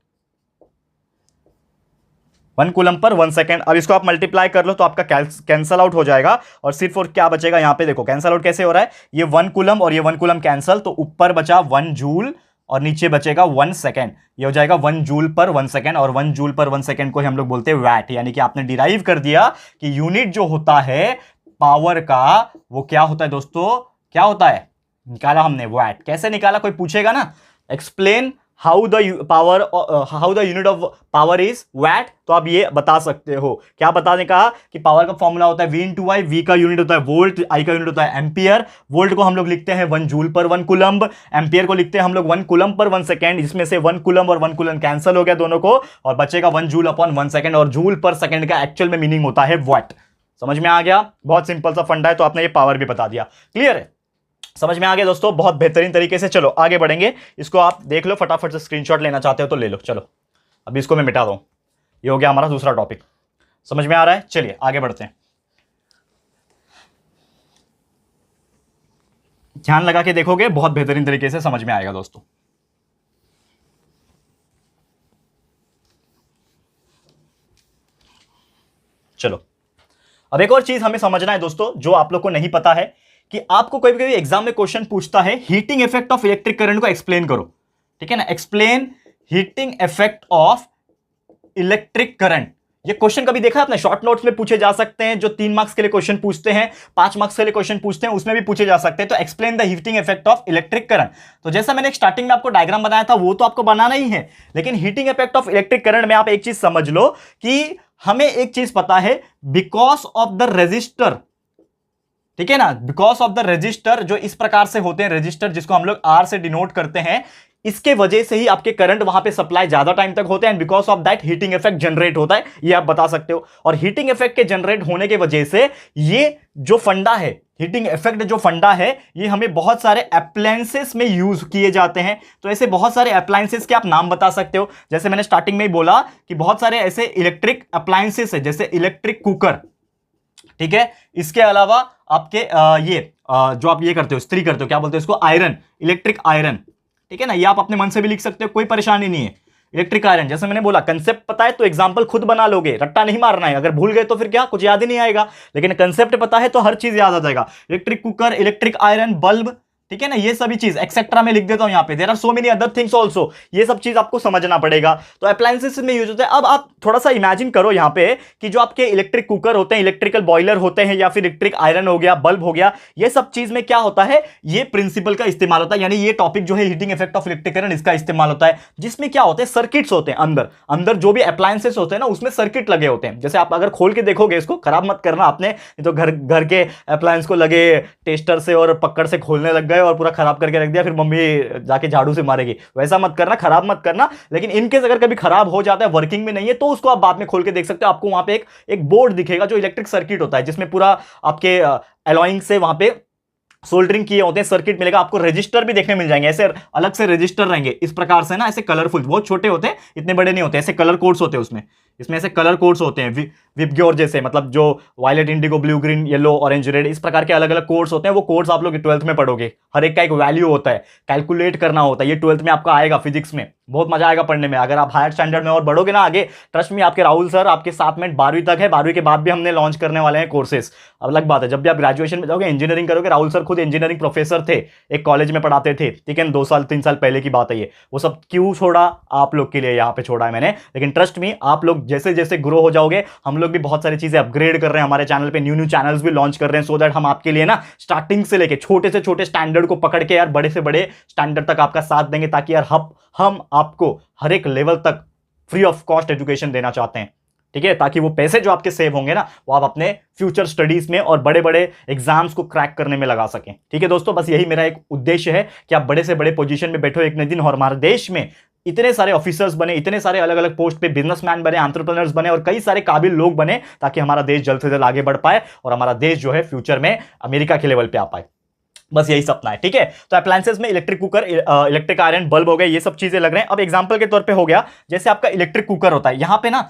1 coulomb per 1 second. अब इसको आप मल्टीप्लाई कर लो तो आपका कैंसल आउट हो जाएगा, और सिर्फ और क्या बचेगा यहां पे, देखो कैंसल आउट कैसे हो रहा है, ये 1 कूलम और ये 1 कूलम कैंसल, तो ऊपर बचा 1 जूल और नीचे बचेगा 1 सेकेंड। ये हो जाएगा 1 जूल पर 1 सेकेंड, और 1 जूल पर 1 सेकेंड को हम लोग बोलते हैं वैट। यानी कि आपने डिराइव कर दिया कि यूनिट जो होता है पावर का, वो क्या होता है दोस्तों, क्या होता है, निकाला हमने वैट। कैसे निकाला, कोई पूछेगा ना, explain how the unit of power is watt, तो आप ये बता सकते हो। क्या बताने कहा कि पावर का फॉर्मूला होता है V × I, V का यूनिट होता है वोल्ट, I का यूनिट होता है एम्पियर। वोल्ट को हम लोग लिखते हैं 1 जूल पर 1 कूलम्ब, एम्पियर को लिखते हैं हम लोग 1 कूलम पर 1 सेकेंड। इसमें से 1 कूलम और 1 कूलम कैंसिल हो गया दोनों को, और बचेगा 1 जूल अपॉन 1 सेकेंड, और जूल पर सेकेंड का एक्चुअल में मीनिंग होता है वॉट। समझ में आ गया, बहुत सिंपल सा फंडा है, तो आपने ये पावर भी बता दिया। क्लियर है, समझ में आ गया दोस्तों, बहुत बेहतरीन तरीके से। चलो आगे बढ़ेंगे, इसको आप देख लो, फटाफट से स्क्रीनशॉट लेना चाहते हो तो ले लो। चलो अभी इसको मैं मिटा दूं, ये हो गया हमारा दूसरा टॉपिक। समझ में आ रहा है, चलिए आगे बढ़ते हैं। ध्यान लगा के देखोगे, बहुत बेहतरीन तरीके से समझ में आएगा दोस्तों। चलो अब एक और चीज हमें समझना है दोस्तों, जो आप लोग को नहीं पता है, कि आपको कभी कभी एग्जाम में क्वेश्चन पूछता है heating effect of electric current को एक्सप्लेन करो, ठीक है ना। Explain heating effect of electric current. ये क्वेश्चन कभी देखा आपने, शॉर्ट नोट्स में पूछे जा सकते हैं, जो 3 मार्क्स के लिए क्वेश्चन पूछते हैं, 5 मार्क्स के लिए क्वेश्चन पूछते हैं, उसमें भी पूछे जा सकते हैं। तो explain the heating effect of electric current, तो जैसा मैंने स्टार्टिंग में आपको डायग्राम बनाया था, वो तो आपको बनाना ही है, लेकिन heating effect of electric current में आप एक चीज समझ लो कि हमें एक चीज पता है, बिकॉज ऑफ द रेजिस्टर, ठीक है ना, बिकॉज ऑफ द रेजिस्टर, जो इस प्रकार से होते हैं रेजिस्टर, जिसको हम लोग R से डिनोट करते हैं, इसके वजह से ही आपके करंट वहां पे सप्लाई ज्यादा टाइम तक होते हैं, and because of that heating effect generate होता है, ये आप बता सकते हो। और हीटिंग इफेक्ट के जनरेट होने के वजह से ये जो फंडा है, हीटिंग इफेक्ट जो फंडा है, ये हमें बहुत सारे अप्लायंसेस में यूज किए जाते हैं। तो ऐसे बहुत सारे अप्लायंसेस के आप नाम बता सकते हो, जैसे मैंने स्टार्टिंग में ही बोला कि बहुत सारे ऐसे इलेक्ट्रिक अप्लायंसेस है, जैसे इलेक्ट्रिक कुकर, ठीक है। इसके अलावा आपके जो आप ये करते हो, इस्त्री करते हो, क्या बोलते हो इसको, आयरन, इलेक्ट्रिक आयरन, ठीक है ना। ये आप अपने मन से भी लिख सकते हो, कोई परेशानी नहीं है। इलेक्ट्रिक आयरन, जैसे मैंने बोला, कंसेप्ट पता है तो एग्जांपल खुद बना लोगे, रट्टा नहीं मारना है। अगर भूल गए तो फिर क्या, कुछ याद ही नहीं आएगा, लेकिन कंसेप्ट पता है तो हर चीज याद आ जाएगा। Electric cooker, electric iron, bulb, ठीक है ना, ये सभी चीज एक्सेट्रा में लिख देता हूं यहाँ पे। There are so many other things also, ये सब चीज आपको समझना पड़ेगा। तो अप्लायंसेस में यूज होता है। अब आप थोड़ा सा इमेजिन करो यहाँ पे कि जो आपके इलेक्ट्रिक कुकर होते हैं, इलेक्ट्रिकल बॉयलर होते हैं, या फिर इलेक्ट्रिक आयरन हो गया, बल्ब हो गया, ये सब चीज में क्या होता है, ये प्रिंसिपल का इस्तेमाल होता है। यानी ये टॉपिक जो है heating effect of electric current, इसका इस्तेमाल होता है, जिसमें क्या होते हैं, सर्किट्स होते हैं अंदर। अंदर जो भी अप्लायंसेस होते हैं ना, उसमें सर्किट लगे होते हैं। जैसे आप अगर खोल के देखोगे, इसको खराब मत करना आपने, तो घर के अप्लायंस को लगे टेस्टर से और पकड़ से खोलने लग गए और पूरा खराब करके रख दिया, फिर मम्मी जाके झाड़ू से मारेगी। वैसा मत करना, खराब मत करना। लेकिन इनकेस अगर कभी खराब हो जाता है, वर्किंग में नहीं है, तो उसको आप बाद में खोल के देख सकते हो। आपको वहां पे एक बोर्ड दिखेगा जो इलेक्ट्रिक सर्किट होता है, जिसमें पूरा आपके एलॉइंग से वहां पे सोल्डरिंग किए होते हैं, सर्किट मिलेगा आपको। रजिस्टर भी देखने मिल जाएंगे, ऐसे अलग से रजिस्टर रहेंगे इस प्रकार से ना, ऐसे कलरफुल, बहुत छोटे होते हैं, इतने बड़े नहीं होते, ऐसे कलर कोड्स होते हैं उसमें। इसमें ऐसे कलर कोड्स होते हैं, विबग्योर जैसे, मतलब जो violet, indigo, blue, green, yellow, orange, red, इस प्रकार के अलग अलग कोड्स होते हैं। वो कोड्स आप लोग 12th में पढ़ोगे, हर एक का एक वैल्यू होता है, कैलकुलेट करना होता है। ये 12th में आपका आएगा फिजिक्स में, बहुत मजा आएगा पढ़ने में। अगर आप हायर स्टैंडर्ड में और बढ़ोगे ना आगे, ट्रस्ट में, आपके राहुल सर आपके साथ में 12वीं तक है, 12वीं के बाद भी हमने लॉन्च करने वाले हैं कोर्सेज। अब अलग बात है, जब भी आप ग्रेजुएशन में जाओगे, इंजीनियरिंग करोगे, राहुल सर खुद इंजीनियरिंग प्रोफेसर थे, एक कॉलेज में पढ़ाते थे, ठीक है, 2 साल 3 साल पहले की बात है ये। वो सब क्यों छोड़ा, आप लोग के लिए यहाँ पे छोड़ा है मैंने। लेकिन ट्रस्ट में, आप लोग जैसे जैसे ग्रो हो जाओगे, हम लोग भी बहुत सारी चीजें अपग्रेड कर रहे हैं हमारे चैनल पे, न्यू चैनल्स भी लॉन्च कर रहे हैं, सो दैट हम आपके लिए ना स्टार्टिंग से लेके छोटे से छोटे स्टैंडर्ड को पकड़ के यार बड़े से बड़े स्टैंडर्ड तक आपका साथ देंगे, ताकि यार हम आपको हर एक लेवल तक फ्री ऑफ कॉस्ट एजुकेशन देना चाहते हैं, ठीक है, ताकि वो पैसे जो आपके सेव होंगे ना, वो आप अपने फ्यूचर स्टडीज में और बड़े बड़े एग्जाम्स को क्रैक करने में लगा सकें। ठीक है दोस्तों, बस यही मेरा एक उद्देश्य है कि आप बड़े से बड़े पोजीशन में बैठो एक न दिन, और हमारे देश में इतने सारे ऑफिसर्स बने, इतने सारे अलग अलग पोस्ट पे बिजनेसमैन बने, एंटरप्रेन्योर्स बने, और कई सारे काबिल लोग बने, ताकि हमारा देश जल्द से जल्द आगे बढ़ पाए और हमारा देश जो है फ्यूचर में अमेरिका के लेवल पे आ पाए। बस यही सपना है, ठीक है। तो अप्लायंसेस में electric cooker, electric iron, bulb हो गए, ये सब चीजें लग रहे हैं। अब एग्जांपल के तौर पे हो गया, जैसे आपका इलेक्ट्रिक कुकर होता है, यहां पे ना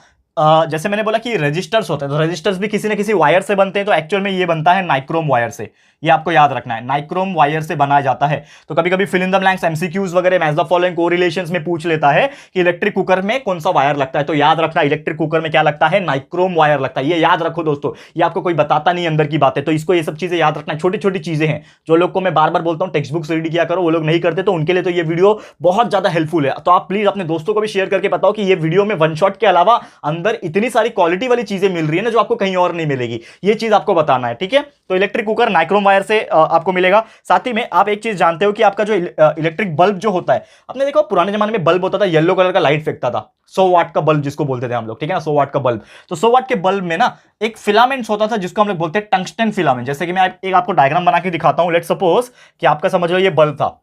जैसे मैंने बोला कि रेजिस्टर्स होते हैं, तो रेजिस्टर्स भी किसी न किसी वायर से बनते हैं, तो एक्चुअल में ये बनता है नाइक्रोम वायर से। ये आपको याद रखना है, नाइक्रोम वायर से बनाया जाता है। तो कभी कभी fill in the blanks MCQs वगैरह मैच द फॉलोइंग कोरिलेशंस में पूछ लेता है कि इलेक्ट्रिक कुकर में कौन सा वायर लगता है, तो याद रखना इलेक्ट्रिक कुकर में क्या लगता है, नाइक्रोम वायर लगता है। ये याद रखो दोस्तों, ये आपको कोई बताता नहीं अंदर की बातें, तो इसको ये सब चीजें याद रखना है। छोटी छोटी चीजें हैं जो लोग को मैं बार बार बोलता हूं टेक्स्ट बुक्स रीड किया करो, वो लोग नहीं करते, तो उनके लिए तो ये वीडियो बहुत ज्यादा हेल्पफुल है। तो आप प्लीज अपने दोस्तों को भी शेयर करके बताओ कि ये वीडियो में वन शॉट के अलावा अंदर इतनी सारी क्वालिटी वाली चीजें मिल रही है ना, जो आपको कहीं और नहीं मिलेगी। ये चीज आपको बताना है, ठीक है। तो इलेक्ट्रिक कुकर नाइक्रोम वायर से आपको मिलेगा। साथ ही में आप एक चीज जानते हो कि आपका जो इलेक्ट्रिक बल्ब जो होता है, आपने देखो पुराने जमाने में बल्ब होता था, येलो कलर का लाइट फेंकता था, 100 वाट का बल्ब जिसको बोलते थे हम लोग, ठीक है ना, 100 वाट का बल्ब। तो 100 वाट के बल्ब में ना एक फिलामेंट्स होता था जिसको हम लोग बोलते हैं टंगस्टन फिलामेंट। जैसे कि मैं एक आपको डायग्राम बना के दिखाता हूं। लेट सपोज कि आपका समझ लो ये बल्ब था।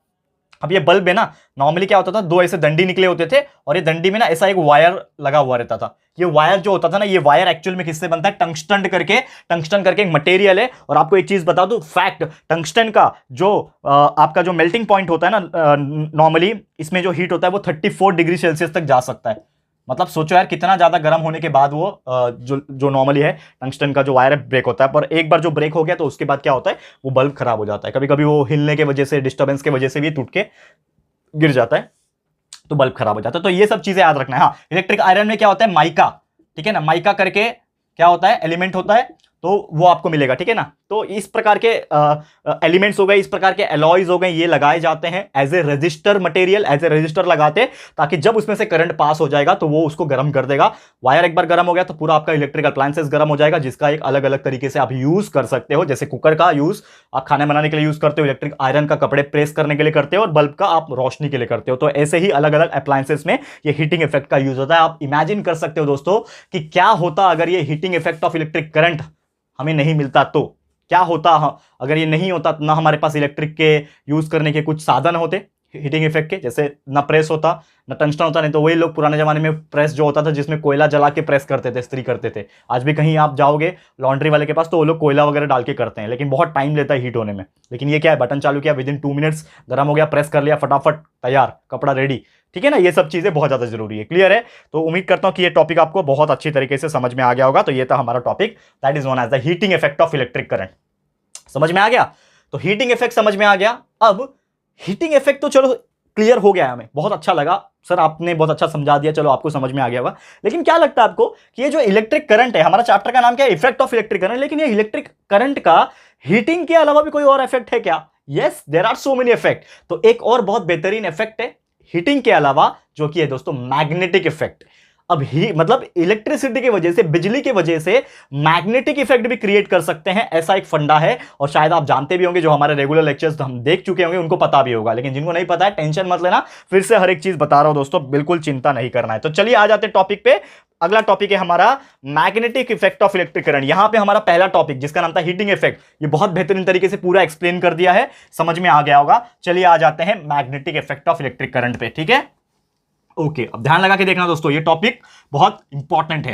अब ये बल्ब है ना, नॉर्मली क्या होता था, दो ऐसे डंडी निकले होते थे और ये डंडी में ना ऐसा एक वायर लगा हुआ रहता था। ये वायर जो होता था ना, ये वायर एक्चुअल में किससे बनता है, टंगस्टन करके एक मटेरियल है। और आपको एक चीज बता दूं फैक्ट, टंगस्टन का जो आपका जो मेल्टिंग पॉइंट होता है ना, नॉर्मली इसमें जो हीट होता है वो 34 डिग्री सेल्सियस तक जा सकता है। मतलब सोचो यार कितना ज्यादा गर्म होने के बाद वो जो नॉर्मली है टंगस्टन का जो वायर है ब्रेक होता है। पर एक बार जो ब्रेक हो गया तो उसके बाद क्या होता है, वो बल्ब खराब हो जाता है। कभी कभी वो हिलने के वजह से, डिस्टर्बेंस के वजह से भी टूट के गिर जाता है, तो बल्ब खराब हो जाता है। तो ये सब चीजें याद रखना है। हाँ, इलेक्ट्रिक आयरन में क्या होता है, माइका, ठीक है ना, माइका करके क्या होता है, एलिमेंट होता है, तो वो आपको मिलेगा, ठीक है ना। तो इस प्रकार के एलिमेंट्स हो गए, इस प्रकार के एलॉयज हो गए, ये लगाए जाते हैं as a resistor material, as a resistor लगाते, ताकि जब उसमें से करंट पास हो जाएगा तो वो उसको गर्म कर देगा। वायर एक बार गर्म हो गया तो पूरा आपका इलेक्ट्रिकल अप्लायंसेस गर्म हो जाएगा, जिसका एक अलग अलग तरीके से आप यूज कर सकते हो। जैसे कुकर का यूज आप खाना बनाने के लिए यूज करते हो, इलेक्ट्रिक आयरन का कपड़े प्रेस करने के लिए करते हो, और बल्ब का आप रोशनी के लिए करते हो। तो ऐसे ही अलग अलग अप्लायंसेस में ये हीटिंग इफेक्ट का यूज होता है। आप इमेजिन कर सकते हो दोस्तों कि क्या होता अगर ये heating effect of electric current हमें नहीं मिलता, तो क्या होता। अगर ये नहीं होता तो ना हमारे पास इलेक्ट्रिक के यूज करने के कुछ साधन होते हीटिंग इफेक्ट के, जैसे ना प्रेस होता ना टंगस्टन होता। नहीं तो वही लोग पुराने जमाने में प्रेस जो होता था जिसमें कोयला जला के प्रेस करते थे, इस्त्री करते थे। आज भी कहीं आप जाओगे लॉन्ड्री वाले के पास तो वो लोग कोयला वगैरह डाल के करते हैं, लेकिन बहुत टाइम लेता है हीट होने में। लेकिन ये क्या है, बटन चालू किया, विद इन 2 मिनट्स गर्म हो गया, प्रेस कर लिया, फटाफट तैयार, कपड़ा रेडी, ठीक है ना। ये सब चीजें बहुत ज्यादा जरूरी है। क्लियर है? तो उम्मीद करता हूं कि ये टॉपिक आपको बहुत अच्छी तरीके से समझ में आ गया होगा। तो ये था हमारा topic, that is known as the heating effect of electric current. समझ में आ गया? तो हीटिंग इफेक्ट समझ में आ गया। अब हीटिंग इफेक्ट तो चलो क्लियर हो गया, हमें बहुत अच्छा लगा सर, आपने बहुत अच्छा समझा दिया, चलो आपको समझ में आ गया होगा। लेकिन क्या लगता है आपको कि ये जो इलेक्ट्रिक करंट है, हमारा चैप्टर का नाम क्या है, इफेक्ट ऑफ इलेक्ट्रिक करंट, लेकिन ये इलेक्ट्रिक करंट का हीटिंग के अलावा भी कोई और इफेक्ट है क्या? Yes, there are so many effect. तो एक और बहुत बेहतरीन इफेक्ट है हीटिंग के अलावा, जो कि है दोस्तों मैग्नेटिक इफेक्ट। अब ही मतलब इलेक्ट्रिसिटी की वजह से, बिजली की वजह से मैग्नेटिक इफेक्ट भी क्रिएट कर सकते हैं, ऐसा एक फंडा है। और शायद आप जानते भी होंगे, जो हमारे रेगुलर लेक्चर्स हम देख चुके होंगे उनको पता भी होगा, लेकिन जिनको नहीं पता है टेंशन मत लेना, फिर से हर एक चीज बता रहा हूं दोस्तों, बिल्कुल चिंता नहीं करना है। तो चलिए आ जाते हैं टॉपिक पे। अगला टॉपिक है हमारा magnetic effect of electric current. यहां पे हमारा पहला टॉपिक जिसका नाम था हीटिंग इफेक्ट, ये बहुत बेहतरीन तरीके से पूरा एक्सप्लेन कर दिया है, समझ में आ गया होगा। चलिए आ जाते हैं magnetic effect of electric current पे, ठीक है। ओके, अब ध्यान लगा के देखना दोस्तों, ये टॉपिक बहुत इंपॉर्टेंट है,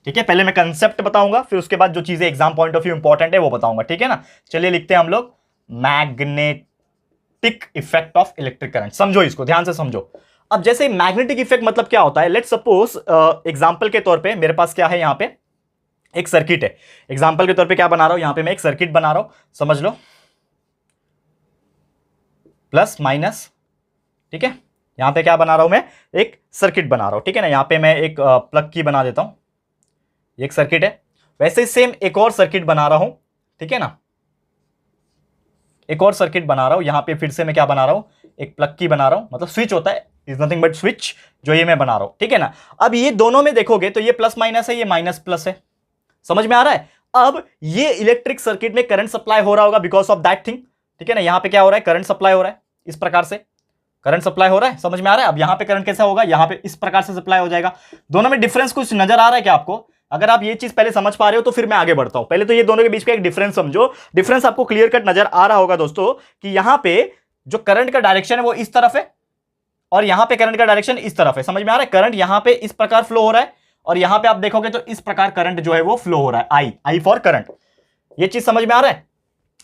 ठीक है। पहले मैं कंसेप्ट बताऊंगा, फिर उसके बाद जो चीजें exam point of view important है वो बताऊंगा, ठीक है ना। चलिए लिखते हैं हम लोग magnetic effect of electric current. समझो इसको, ध्यान से समझो। अब जैसे मैग्नेटिक इफेक्ट मतलब क्या होता है, लेट सपोज एग्जाम्पल के तौर पे मेरे पास क्या है, यहां पे एक सर्किट है। एग्जाम्पल के तौर पे क्या बना रहा हूं, यहां पे मैं एक सर्किट बना रहा हूं, समझ लो, प्लस माइनस, ठीक है। यहां पे क्या बना रहा हूं मैं, एक सर्किट बना रहा हूं, ठीक है ना। यहां पे मैं एक प्लग की बना देता हूं, एक सर्किट है। वैसे ही सेम एक और सर्किट बना रहा हूं, ठीक है ना, एक और सर्किट बना रहा हूं। यहां पे फिर से मैं क्या बना रहा हूं, एक प्लग की बना रहा हूं, मतलब स्विच होता है, इज नथिंग बट स्विच, जो ये मैं बना रहा हूं, ठीक है ना। अब ये दोनों में देखोगे तो ये प्लस माइनस है, ये माइनस प्लस है, समझ में आ रहा है। अब ये इलेक्ट्रिक सर्किट में करंट सप्लाई हो रहा होगा बिकॉज ऑफ दैट थिंग, ठीक है ना। यहां पे क्या हो रहा है, करंट सप्लाई हो रहा है, इस प्रकार से करंट सप्लाई हो रहा है, समझ में आ रहा है। अब यहां पे करंट कैसा होगा, यहां पे इस प्रकार से सप्लाई हो जाएगा। दोनों में डिफरेंस कुछ नजर आ रहा है क्या आपको? अगर आप ये चीज पहले समझ पा रहे हो तो फिर मैं आगे बढ़ता हूं। पहले तो ये दोनों के बीच का एक डिफरेंस समझो। डिफरेंस आपको क्लियर कट नजर आ रहा होगा दोस्तों कि यहां पे जो करंट का डायरेक्शन है वो इस तरफ है, और यहां पे करंट का डायरेक्शन इस तरफ है, समझ में आ रहा है। करंट यहां पे इस प्रकार फ्लो हो रहा है, और यहां पे आप देखोगे तो इस प्रकार करंट जो है वो फ्लो हो रहा है, आई फॉर करंट। ये चीज समझ में आ रहा है।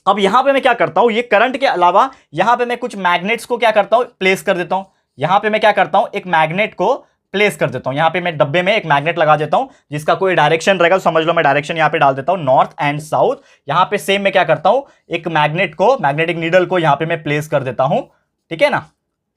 अब यहां पे मैं क्या करता हूं, ये करंट के अलावा यहां पे मैं कुछ मैग्नेट्स को क्या करता हूं, प्लेस कर देता हूं। यहां पे मैं क्या करता हूं, एक मैग्नेट को प्लेस कर देता हूं। यहां पे मैं डब्बे में एक मैग्नेट लगा देता हूं जिसका कोई डायरेक्शन रहेगा, तो समझ लो मैं डायरेक्शन यहां पे डाल देता हूं नॉर्थ एंड साउथ। यहां पे सेम मैं क्या करता हूं, एक मैग्नेट को, मैग्नेटिक नीडल को यहां पे मैं प्लेस कर देता हूं। ठीक है ना,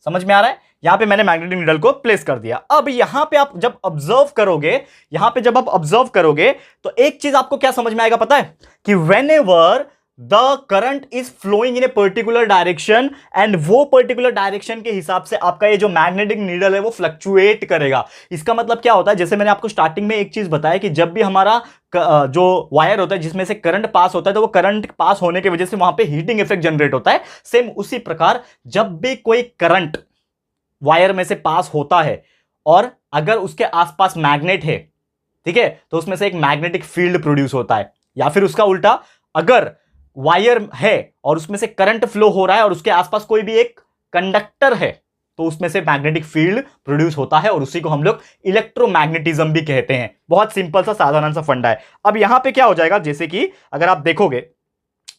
समझ में आ रहा है? यहां पे मैंने मैग्नेटिक नीडल को प्लेस कर दिया। अब यहां पे आप जब ऑब्जर्व करोगे, यहां पे जब आप ऑब्जर्व करोगे तो एक चीज आपको क्या समझ में आएगा पता है, कि whenever the current is flowing in a particular direction, and वो पर्टिकुलर डायरेक्शन के हिसाब से आपका ये जो मैग्नेटिक नीडल है वो फ्लक्चुएट करेगा। इसका मतलब क्या होता है, जैसे मैंने आपको स्टार्टिंग में एक चीज बताया कि जब भी हमारा जो वायर होता है जिसमें से करंट पास होता है, तो वो करंट पास होने की वजह से वहां पे हीटिंग इफेक्ट जनरेट होता है। सेम उसी प्रकार जब भी कोई करंट वायर में से पास होता है और अगर उसके आसपास मैग्नेट है, ठीक है, तो उसमें से एक मैग्नेटिक फील्ड प्रोड्यूस होता है। या फिर उसका उल्टा, अगर वायर है और उसमें से करंट फ्लो हो रहा है और उसके आसपास कोई भी एक कंडक्टर है, तो उसमें से मैग्नेटिक फील्ड प्रोड्यूस होता है और उसी को हम लोग इलेक्ट्रोमैग्नेटिज्म भी कहते हैं। बहुत सिंपल सा साधारण सा फंडा है। अब यहां पे क्या हो जाएगा, जैसे कि अगर आप देखोगे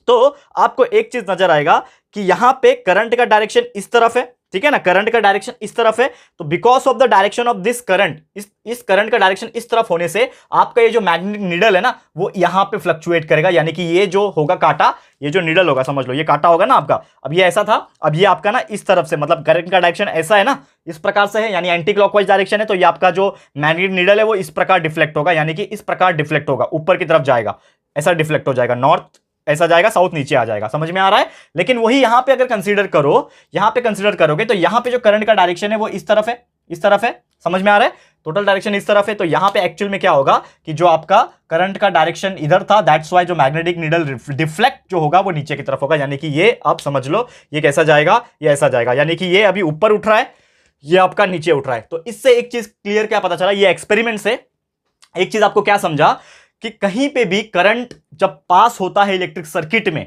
तो आपको एक चीज नजर आएगा कि यहां पे करंट का डायरेक्शन इस तरफ है, ठीक है ना, करंट का डायरेक्शन इस तरफ है। तो because of the direction of this current, इस करंट का डायरेक्शन इस तरफ होने से आपका ये जो मैग्नेटिक नीडल है ना वो यहां पे फ्लक्चुएट करेगा। यानी कि ये जो होगा कांटा, ये जो नीडल होगा, समझ लो ये कांटा होगा ना आपका, अब ये ऐसा था, अब ये आपका ना इस तरफ से, मतलब करंट का डायरेक्शन ऐसा है ना, इस प्रकार से है, यानी एंटी क्लॉकवाइज डायरेक्शन है, तो ये आपका जो मैग्नेटिक नीडल है वो इस प्रकार डिफ्लेक्ट होगा, यानी कि इस प्रकार डिफ्लेक्ट होगा, ऊपर की तरफ जाएगा, ऐसा डिफ्लेक्ट हो जाएगा, नॉर्थ ऐसा जाएगा, साउथ नीचे आ जाएगा। समझ में आ रहा है? लेकिन वही यहां पे अगर कंसीडर करो, यहां पे कंसीडर करोगे तो यहां पे जो करंट का डायरेक्शन है वो इस तरफ है, इस तरफ है, समझ में आ रहा है? टोटल डायरेक्शन इस तरफ है, तो यहां पे एक्चुअल में क्या होगा कि जो आपका करंट का डायरेक्शन इधर था, दैट्स वाई जो मैग्नेटिक नीडल डिफ्लेक्ट जो होगा वो नीचे की तरफ होगा। यानी कि ये आप समझ लो ये कैसा जाएगा, ये ऐसा जाएगा, यानी कि ये अभी ऊपर उठ रहा है, ये आपका नीचे उठ रहा है। तो इससे एक चीज क्लियर क्या पता चला, ये एक्सपेरिमेंट से एक चीज आपको क्या समझा कि कहीं पे भी करंट जब पास होता है इलेक्ट्रिक सर्किट में,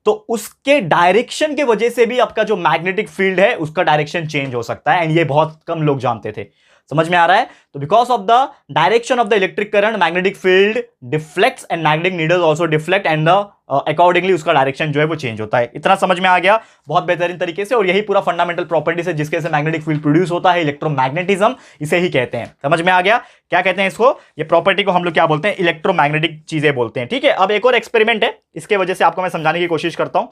तो उसके डायरेक्शन के वजह से भी आपका जो मैग्नेटिक फील्ड है उसका डायरेक्शन चेंज हो सकता है। एंड ये बहुत कम लोग जानते थे। समझ में आ रहा है? तो because of the direction of the electric current, magnetic field deflects and magnetic needle also deflect, and the accordingly उसका डायरेक्शन जो है वो चेंज होता है। इतना समझ में आ गया बहुत बेहतरीन तरीके से। और यही पूरा फंडामेंटल प्रॉपर्टीज है जिसके से मैग्नेटिक फील्ड प्रोड्यूस होता है, इलेक्ट्रोमैग्नेटिज्म इसे ही कहते हैं। समझ में आ गया क्या कहते हैं इसको? ये प्रॉपर्टी को हम लोग क्या बोलते हैं? इलेक्ट्रोमैग्नेटिक चीजें बोलते हैं। ठीक है, अब एक और एक्सपेरिमेंट है, इसके वजह से आपको मैं समझाने की कोशिश करता हूं।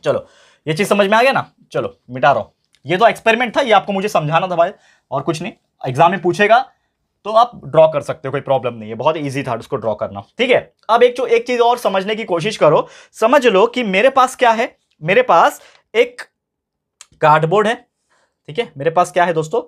चलो ये चीज समझ में आ गया ना, चलो मिटा रहा हूं। ये तो एक्सपेरिमेंट था, ये आपको मुझे समझाना था भाई, और कुछ नहीं। एग्जाम में पूछेगा तो आप ड्रॉ कर सकते हो, कोई प्रॉब्लम नहीं है, बहुत इजी था उसको ड्रॉ करना। ठीक है, अब एक चीज और समझने की कोशिश करो। समझ लो कि मेरे पास क्या है, मेरे पास एक कार्डबोर्ड है। ठीक है, मेरे पास क्या है दोस्तों,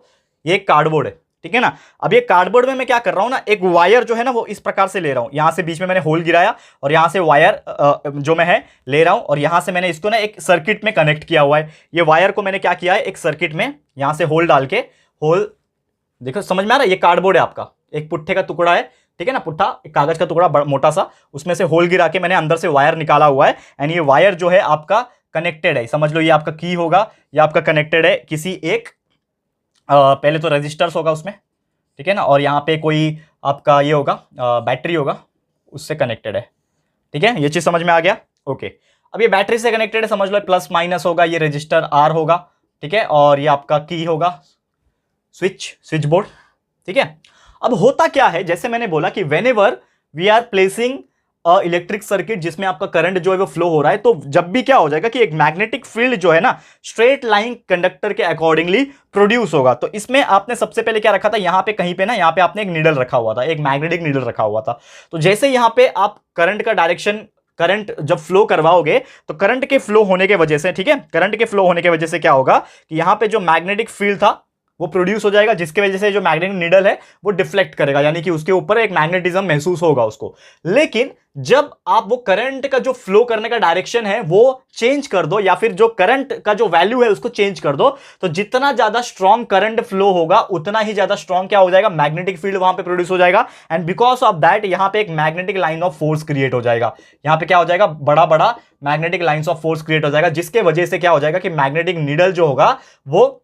ये एक कार्डबोर्ड है। ठीक है ना, अब ये कार्डबोर्ड में मैं क्या कर रहा हूं ना, एक वायर जो है ना वो इस प्रकार से ले रहा हूं, यहां से बीच में मैंने होल गिराया और यहां से वायर जो मैं है ले रहा हूं, और यहां से मैंने इसको ना एक सर्किट में कनेक्ट किया हुआ है। ये वायर को मैंने क्या किया है, एक सर्किट में यहां से होल डाल के, होल देखो समझ में आ रहा है, ये कार्डबोर्ड है आपका, एक पुट्ठे का टुकड़ा है। ठीक है ना, पुट्ठा एक कागज का टुकड़ा मोटा सा, उसमें से होल गिरा के मैंने अंदर से वायर निकाला हुआ है। एंड ये वायर जो है आपका कनेक्टेड है, समझ लो ये आपका की होगा, ये आपका कनेक्टेड है किसी एक पहले तो रेजिस्टर्स होगा उसमें, ठीक है ना, और यहाँ पे कोई आपका ये होगा बैटरी होगा, उससे कनेक्टेड है। ठीक है, ये चीज समझ में आ गया? ओके, अब ये बैटरी से कनेक्टेड है, समझ लो प्लस माइनस होगा, ये रजिस्टर आर होगा। ठीक है, और ये आपका की होगा, स्विच बोर्ड। ठीक है, अब होता क्या है, जैसे मैंने बोला कि whenever we are placing electric circuit जिसमें आपका करंट जो है वो फ्लो हो रहा है, तो जब भी क्या हो जाएगा कि एक मैग्नेटिक फील्ड जो है ना स्ट्रेट लाइन कंडक्टर के अकॉर्डिंगली प्रोड्यूस होगा। तो इसमें आपने सबसे पहले क्या रखा था, यहां पे कहीं पे ना, यहां पे आपने एक नीडल रखा हुआ था, एक मैग्नेटिक नीडल रखा हुआ था। तो जैसे यहां पे आप करंट का डायरेक्शन, करंट जब फ्लो करवाओगे तो करंट के फ्लो होने के वजह से, ठीक है, करंट के फ्लो होने के वजह से क्या होगा कि यहां पे जो मैग्नेटिक फील्ड था वो प्रोड्यूस हो जाएगा, जिसके वजह से जो मैग्नेटिक नीडल है वो डिफ्लेक्ट करेगा, यानी कि उसके ऊपर एक मैग्नेटिज्म महसूस होगा उसको। लेकिन जब आप वो करंट का जो फ्लो करने का डायरेक्शन है वो चेंज कर दो, या फिर जो करंट का जो वैल्यू है उसको चेंज कर दो, तो जितना ज्यादा स्ट्रॉन्ग करंट फ्लो होगा उतना ही ज्यादा स्ट्रॉन्ग क्या हो जाएगा, मैग्नेटिक फील्ड वहां पे प्रोड्यूस हो जाएगा। एंड बिकॉज ऑफ दैट यहां पे एक magnetic line of force create हो जाएगा। यहां पे क्या हो जाएगा, बड़ा बड़ा magnetic lines of force create हो जाएगा, जिसके वजह से क्या हो जाएगा कि मैग्नेटिक नीडल जो होगा वो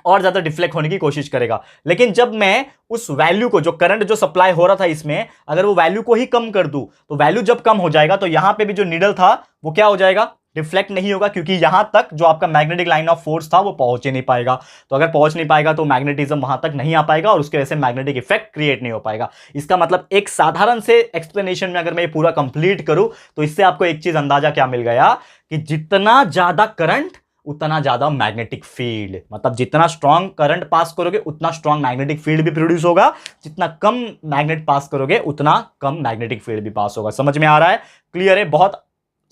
और ज्यादा डिफ्लेक्ट होने की कोशिश करेगा। लेकिन जब मैं उस वैल्यू को, जो करंट जो सप्लाई हो रहा था इसमें, अगर वो वैल्यू को ही कम कर दूं, तो वैल्यू जब कम हो जाएगा तो यहां पे भी जो नीडल था वो क्या हो जाएगा, डिफ्लेक्ट नहीं होगा, क्योंकि यहां तक जो आपका मैग्नेटिक लाइन ऑफ फोर्स था वो पहुंच ही नहीं पाएगा। तो अगर पहुंच नहीं पाएगा तो मैग्नेटिज्म वहां तक नहीं आ पाएगा और उसकी वजह से मैग्नेटिक इफेक्ट क्रिएट नहीं हो पाएगा। इसका मतलब एक साधारण से एक्सप्लेनेशन में अगर मैं ये पूरा कंप्लीट करूं तो इससे आपको एक चीज अंदाजा क्या मिल गया कि जितना ज्यादा करंट उतना ज्यादा मैग्नेटिक फील्ड, मतलब जितना स्ट्रांग करंट पास करोगे उतना स्ट्रांग मैग्नेटिक फील्ड भी प्रोड्यूस होगा, जितना कम मैग्नेट पास करोगे उतना कम मैग्नेटिक फील्ड भी पास होगा। समझ में आ रहा है? क्लियर है? बहुत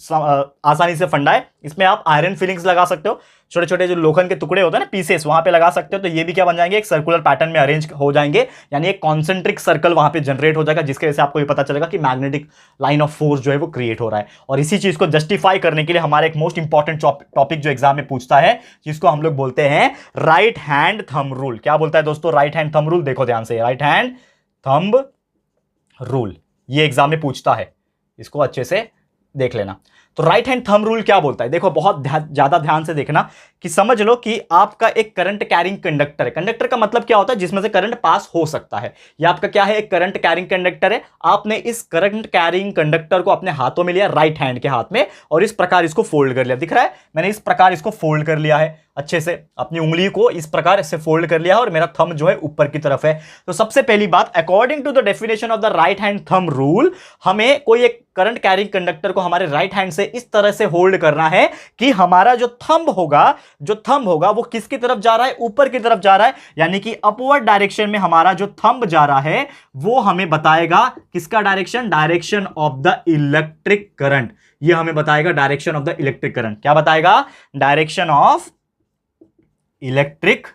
आसानी से फंडा है। इसमें आप आयरन फिलिंग्स लगा सकते हो, छोटे छोटे जो लोखंड के टुकड़े होते हैं ना, पीसेस, वहां पे लगा सकते हो। तो ये भी क्या बन जाएंगे, एक सर्कुलर पैटर्न में अरेंज हो जाएंगे, यानी एक कॉन्सेंट्रिक सर्कल वहां पे जनरेट हो जाएगा, जिसकी वजह से आपको ये पता चलेगा कि मैग्नेटिक लाइन ऑफ फोर्स जो है वो क्रिएट हो रहा है। और इसी चीज को जस्टिफाई करने के लिए हमारा एक मोस्ट इंपॉर्टेंट टॉपिक जो एग्जाम में पूछता है, जिसको हम लोग बोलते हैं राइट हैंड थंब रूल। क्या बोलता है दोस्तों? Right hand thumb rule. देखो ध्यान से, राइट हैंड थंब रूल ये एग्जाम में पूछता है, इसको अच्छे से देख लेना। तो राइट हैंड थंब रूल क्या बोलता है? देखो बहुत ज्यादा ध्यान से देखना कि समझ लो कि आपका एक करंट कैरिंग कंडक्टर है। कंडक्टर का मतलब क्या होता है? जिसमें से करंट पास हो सकता है। ये आपका क्या है? एक करंट कैरिंग कंडक्टर है। आपने इस करंट कैरिंग कंडक्टर को अपने हाथों में लिया, राइट हैंड के हाथ में, और इस प्रकार इसको फोल्ड कर लिया। दिख रहा है? मैंने इस प्रकार इसको फोल्ड कर लिया है, अच्छे से अपनी उंगली को इस प्रकार इससे फोल्ड कर लिया है, और मेरा थंब जो है ऊपर की तरफ है। तो सबसे पहली बात, according to the definition of the right hand thumb rule, हमें कोई एक करंट कैरिंग कंडक्टर को हमारे राइट हैंड से इस तरह से होल्ड करना है कि हमारा जो थंब होगा वो किसकी तरफ जा रहा है? ऊपर की तरफ जा रहा है, यानी कि अपवर्ड डायरेक्शन में हमारा जो थंब जा रहा है वो हमें बताएगा किसका direction? Direction of the electric current. ये हमें बताएगा direction of the electric current. क्या बताएगा? Direction of electric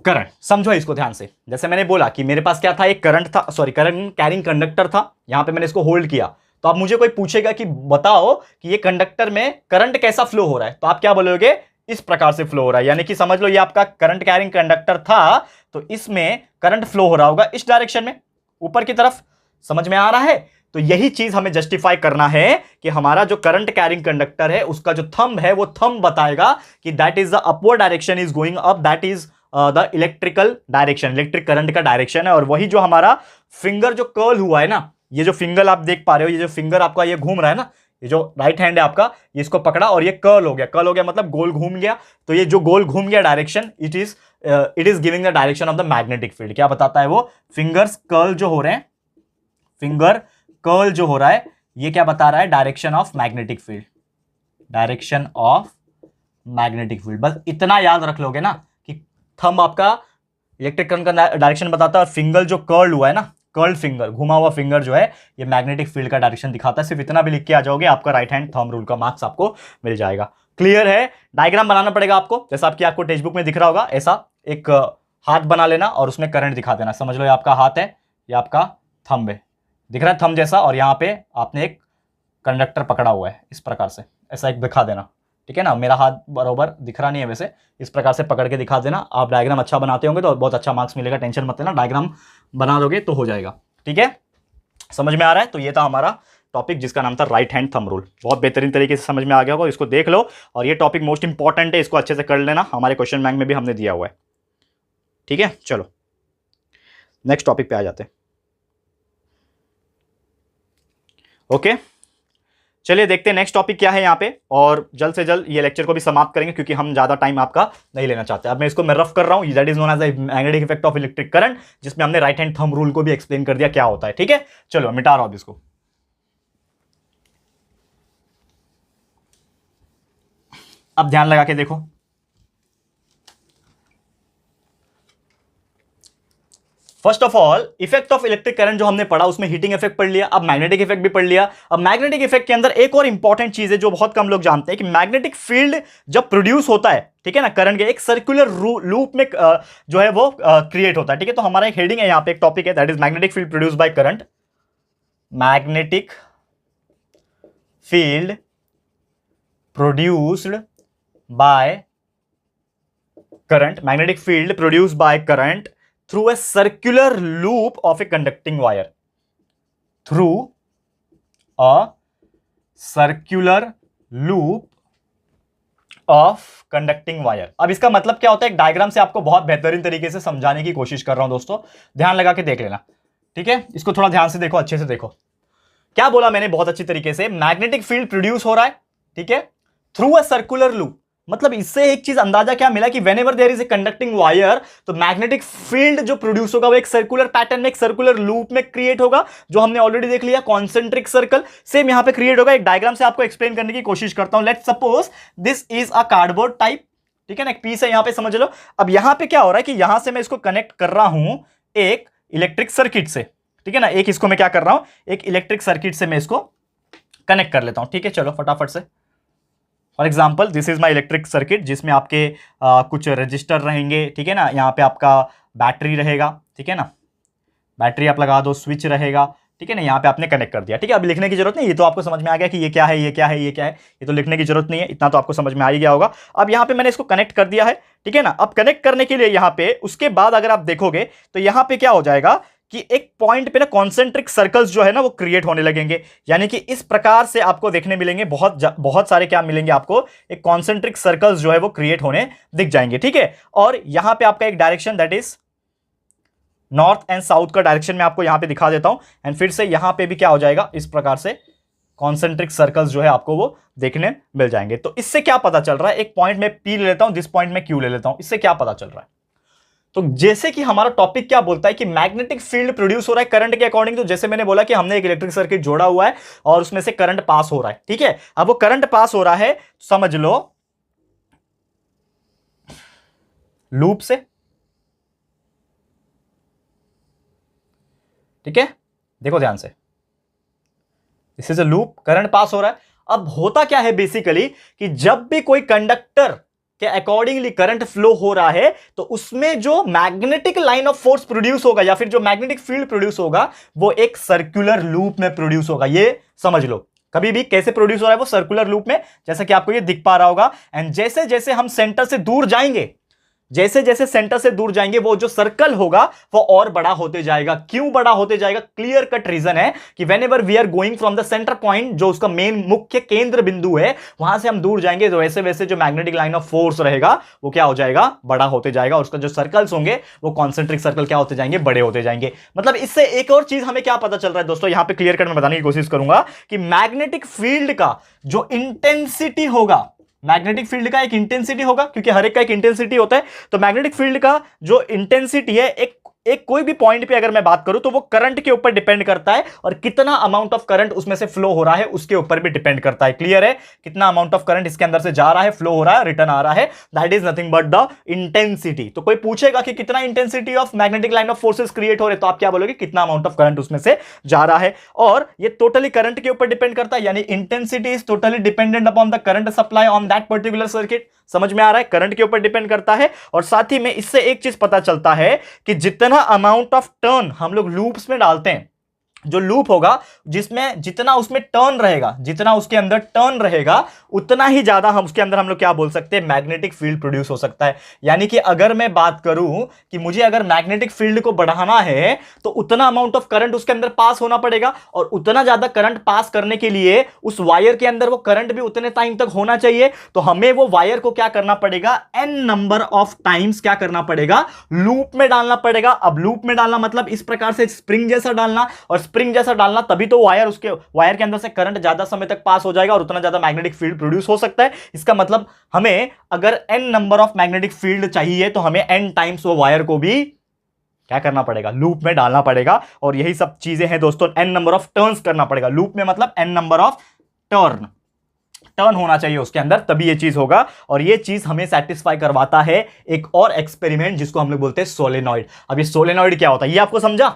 current. समझो इसको ध्यान से। जैसे मैंने बोला कि मेरे पास क्या था? एक करंट था, सॉरी, करंट कैरिंग कंडक्टर था। यहां पे मैंने इसको होल्ड किया। तो अब मुझे कोई पूछेगा कि बताओ कि ये कंडक्टर में करंट कैसा फ्लो हो रहा है, तो आप क्या बोलोगे? इस प्रकार से फ्लो हो रहा है। यानी कि समझ लो ये आपका करंट कैरिंग कंडक्टर था, तो इसमें करंट फ्लो हो रहा होगा इस डायरेक्शन में, ऊपर की तरफ। समझ में आ रहा है? तो यही चीज हमें जस्टिफाई करना है कि हमारा जो करंट कैरिंग कंडक्टर है उसका जो थंब है वो थंब बताएगा कि that is the upward direction is going up, that is the electrical direction, electric current का डायरेक्शन है। और वही जो हमारा फिंगर जो कर्ल हुआ है ना, ये जो फिंगर आप देख पा रहे हो, ये जो फिंगर आपका ये घूम रहा है ना, ये जो राइट हैंड है आपका, ये इसको पकड़ा और ये कर्ल हो गया। कर्ल हो गया मतलब गोल घूम गया। तो ये जो गोल घूम गया direction, it is giving the direction of the magnetic field. क्या बताता है वो? फिंगर्स कर्ल जो हो रहे हैं, फिंगर कर्ल जो हो रहा है, ये क्या बता रहा है? Direction of magnetic field, direction of magnetic field. बस इतना याद रख लोगे ना कि थंब आपका इलेक्ट्रिक करंट का डायरेक्शन बताता है, और फिंगर जो कर्ल हुआ है ना, कर्ल्ड फिंगर, घुमा हुआ फिंगर जो है, ये मैग्नेटिक फील्ड का डायरेक्शन दिखाता है। सिर्फ इतना भी लिख के आ जाओगे, आपका राइट हैंड थंब रूल का मार्क्स आपको मिल जाएगा। क्लियर है? डायग्राम बनाना पड़ेगा आपको, जैसा आपको टेक्स्ट बुक में दिख रहा होगा। ऐसा एक हाथ बना लेना और उसमें करंट दिखा देना। समझ लो ये आपका हाथ है, ये आपका थंब है, दिख रहा है थंब जैसा, और यहां पे आपने एक कंडक्टर पकड़ा हुआ है, इस प्रकार से ऐसा एक दिखा देना। ठीक है ना? मेरा हाथ बरोबर दिख रहा नहीं है वैसे, इस प्रकार से पकड़ के दिखा देना। आप डायग्राम अच्छा बनाते होंगे तो बहुत अच्छा मार्क्स मिलेगा, टेंशन मत लेना, डायग्राम बना दोगे तो हो जाएगा। ठीक है? समझ में आ रहा है? तो ये था हमारा टॉपिक जिसका नाम था राइट हैंड थंब रूल। बहुत बेहतरीन तरीके से समझ में आ गया होगा, इसको देख लो। और ये टॉपिक मोस्ट इंपॉर्टेंट है, इसको अच्छे से कर लेना, हमारे क्वेश्चन बैंक में भी हमने दिया हुआ है। ठीक है? चलो नेक्स्ट टॉपिक पे आ जाते हैं। ओके, चलिए देखते हैं नेक्स्ट टॉपिक क्या है यहाँ पे, और जल्द से जल्द ये लेक्चर को भी समाप्त करेंगे क्योंकि हम ज्यादा टाइम आपका नहीं लेना चाहते। अब मैं इसको रफ कर रहा हूँ, that is known as the magnetic effect of electric current, जिसमें हमने राइट हैंड थंब रूल को भी एक्सप्लेन कर दिया क्या होता है। ठीक है? चलो मिटा रहा हूं इसको। अब ध्यान लगा के देखो, first of all effect of electric current जो हमने पढ़ा उसमें हीटिंग इफेक्ट पढ़ लिया, अब मैग्नेटिक इफेक्ट भी पढ़ लिया। अब मैग्नेटिक इफेक्ट के अंदर एक और इंपॉर्टेंट चीज है जो बहुत कम लोग जानते हैं कि मैग्नेटिक फील्ड जब प्रोड्यूस होता है, ठीक है ना, करंट के एक सर्कुलर लूप में जो है वो क्रिएट होता है। ठीक है? तो हमारा एक हेडिंग है यहाँ पे, एक टॉपिक है, that is magnetic field produce by current. Magnetic field produced by current, magnetic field produced by current through a circular loop of a conducting wire, through a circular loop of conducting wire। अब इसका मतलब क्या होता है, एक diagram से आपको बहुत बेहतरीन तरीके से समझाने की कोशिश कर रहा हूं दोस्तों, ध्यान लगा के देख लेना। ठीक है? इसको थोड़ा ध्यान से देखो, अच्छे से देखो। क्या बोला मैंने बहुत अच्छी तरीके से? मैग्नेटिक फील्ड प्रोड्यूस हो रहा है, ठीक है, थ्रू अ सर्कुलर लूप। मतलब इससे एक चीज अंदाजा क्या मिला कि whenever there is a conducting wire, तो मैग्नेटिक फील्ड जो प्रोड्यूस होगा वो एक सर्कुलर पैटर्न में, एक सर्कुलर लूप में क्रिएट होगा, जो हमने ऑलरेडी देख लिया, कॉन्सेंट्रिक सर्कल। सेम यहां पे क्रिएट होगा। एक डायग्राम से आपको एक्सप्लेन करने की कोशिश करता हूं। Let's suppose this is a cardboard type, ठीक है ना, एक पीस है, यहां पे समझ लो। अब यहां पे क्या हो रहा है कि यहां से मैं इसको कनेक्ट कर रहा हूं एक इलेक्ट्रिक सर्किट से, ठीक है ना। एक इसको मैं क्या कर रहा हूं, एक इलेक्ट्रिक सर्किट से मैं इसको कनेक्ट कर लेता हूं, ठीक है। चलो फटाफट से, for example this is my electric circuit, जिसमें आपके कुछ रजिस्टर रहेंगे, ठीक है ना। यहाँ पे आपका बैटरी रहेगा, ठीक है ना, बैटरी आप लगा दो, स्विच रहेगा, ठीक है ना। यहाँ पे आपने कनेक्ट कर दिया, ठीक है। अब लिखने की जरूरत नहीं, ये तो आपको समझ में आ गया कि ये क्या है, ये क्या है, ये क्या है, ये तो लिखने की जरूरत नहीं है, इतना तो आपको समझ में आ ही गया होगा। अब यहाँ पे मैंने इसको कनेक्ट कर दिया है, ठीक है ना। अब कनेक्ट करने के लिए यहाँ पे उसके बाद अगर आप देखोगे तो यहाँ पे क्या हो जाएगा कि एक पॉइंट पे ना कॉन्सेंट्रिक सर्कल्स जो है ना वो क्रिएट होने लगेंगे। यानी कि इस प्रकार से आपको देखने मिलेंगे, बहुत सारे क्या मिलेंगे आपको, एक कॉन्सेंट्रिक सर्कल्स जो है वो क्रिएट होने दिख जाएंगे, ठीक है। और यहां पे आपका एक direction that is north and south का डायरेक्शन मैं आपको यहां पे दिखा देता हूं। एंड फिर से यहां पे भी क्या हो जाएगा, इस प्रकार से कॉन्सेंट्रिक सर्कल्स जो है आपको वो देखने मिल जाएंगे। तो इससे क्या पता चल रहा है, एक पॉइंट में P ले लेता हूं, दिस पॉइंट में Q ले लेता हूं, इससे क्या पता चल रहा है। तो जैसे कि हमारा टॉपिक क्या बोलता है कि मैग्नेटिक फील्ड प्रोड्यूस हो रहा है करंट के अकॉर्डिंग, तो जैसे मैंने बोला कि हमने एक इलेक्ट्रिक सर्किट जोड़ा हुआ है और उसमें से करंट पास हो रहा है, ठीक है। अब वो करंट पास हो रहा है, समझ लो लूप से, ठीक है। देखो ध्यान से, this is a loop, current pass हो रहा है। अब होता क्या है बेसिकली कि जब भी कोई कंडक्टर के अकॉर्डिंगली करंट फ्लो हो रहा है तो उसमें जो magnetic line of force produce होगा या फिर जो मैग्नेटिक फील्ड प्रोड्यूस होगा वो एक सर्कुलर लूप में प्रोड्यूस होगा। ये समझ लो, कभी भी कैसे प्रोड्यूस हो रहा है वो सर्कुलर लूप में, जैसा कि आपको ये दिख पा रहा होगा। एंड जैसे जैसे हम सेंटर से दूर जाएंगे, जैसे जैसे सेंटर से दूर जाएंगे वो जो सर्कल होगा वो और बड़ा होते जाएगा। क्यों बड़ा होते जाएगा, क्लियर कट रीजन है कि whenever we are going from the centre point, जो उसका मेन मुख्य केंद्र बिंदु है, वहां से हम दूर जाएंगे तो वैसे वैसे जो मैग्नेटिक लाइन ऑफ फोर्स रहेगा वो क्या हो जाएगा, बड़ा होते जाएगा। और उसका जो सर्कल्स होंगे वो कॉन्सेंट्रिक सर्कल क्या होते जाएंगे, बड़े होते जाएंगे। मतलब इससे एक और चीज हमें क्या पता चल रहा है दोस्तों, यहां पर क्लियर कट में बताने की कोशिश करूंगा कि मैग्नेटिक फील्ड का जो इंटेंसिटी होगा, मैग्नेटिक फील्ड का एक इंटेंसिटी होगा, क्योंकि हर एक का एक इंटेंसिटी होता है। तो मैग्नेटिक फील्ड का जो इंटेंसिटी है, एक कोई भी पॉइंट पे अगर मैं बात करूं तो वो करंट के ऊपर डिपेंड करता है, और कितना अमाउंट ऑफ करंट उसमें से फ्लो हो रहा है उसके ऊपर भी डिपेंड करता है। क्लियर है, कितना अमाउंट ऑफ करंट इसके अंदर से जा रहा है, फ्लो हो रहा है, रिटर्न आ रहा है, that is nothing but the intensity. तो कोई पूछेगा कि कितना intensity of magnetic line of forces create हो रहे, तो आप क्या बोलोगे, कितना अमाउंट ऑफ करंट उसमें से जा रहा है। और ये टोटली करंट के ऊपर डिपेंड करता है, यानी intensity is totally dependent upon the current supply on that particular circuit. समझ में आ रहा है, करंट के ऊपर डिपेंड करता है। और साथ ही में इससे एक चीज पता चलता है कि जितना अमाउंट ऑफ टर्न हम लोग लूप्स में डालते हैं, जो लूप होगा जिसमें जितना उसमें टर्न रहेगा, जितना उसके अंदर टर्न रहेगा उतना ही ज्यादा हम उसके अंदर हम लोग क्या बोल सकते हैं, मैग्नेटिक फील्ड प्रोड्यूस हो सकता है। यानी कि अगर मैं बात करूं कि मुझे अगर मैग्नेटिक फील्ड को बढ़ाना है तो उतना अमाउंट ऑफ करंट उसके अंदर पास होना पड़ेगा, और उतना ज्यादा करंट पास करने के लिए उस वायर के अंदर वो करंट भी उतने टाइम तक होना चाहिए। तो हमें वो वायर को क्या करना पड़ेगा, एन नंबर ऑफ टाइम्स क्या करना पड़ेगा, लूप में डालना पड़ेगा। अब लूप में डालना मतलब इस प्रकार से स्प्रिंग जैसा डालना, और स्प्रिंग जैसा डालना तभी तो वायर, उसके वायर के अंदर से करंट ज्यादा समय तक पास हो जाएगा और उतना ज्यादा मैग्नेटिक फील्ड प्रोड्यूस हो सकता है। इसका मतलब हमें अगर n number of magnetic field चाहिए तो हमें n टाइम्स वो वायर को भी क्या करना पड़ेगा, लूप में डालना पड़ेगा। और यही सब चीजें हैं दोस्तों, n नंबर ऑफ टर्न्स करना पड़ेगा लूप में, मतलब n नंबर ऑफ टर्न होना चाहिए उसके अंदर, तभी ये चीज होगा। और ये चीज हमें सेटिस्फाई करवाता है एक और एक्सपेरिमेंट जिसको हम लोग बोलते हैं सोलेनॉइड। अब ये सोलेनॉइड क्या होता है, ये आपको समझा,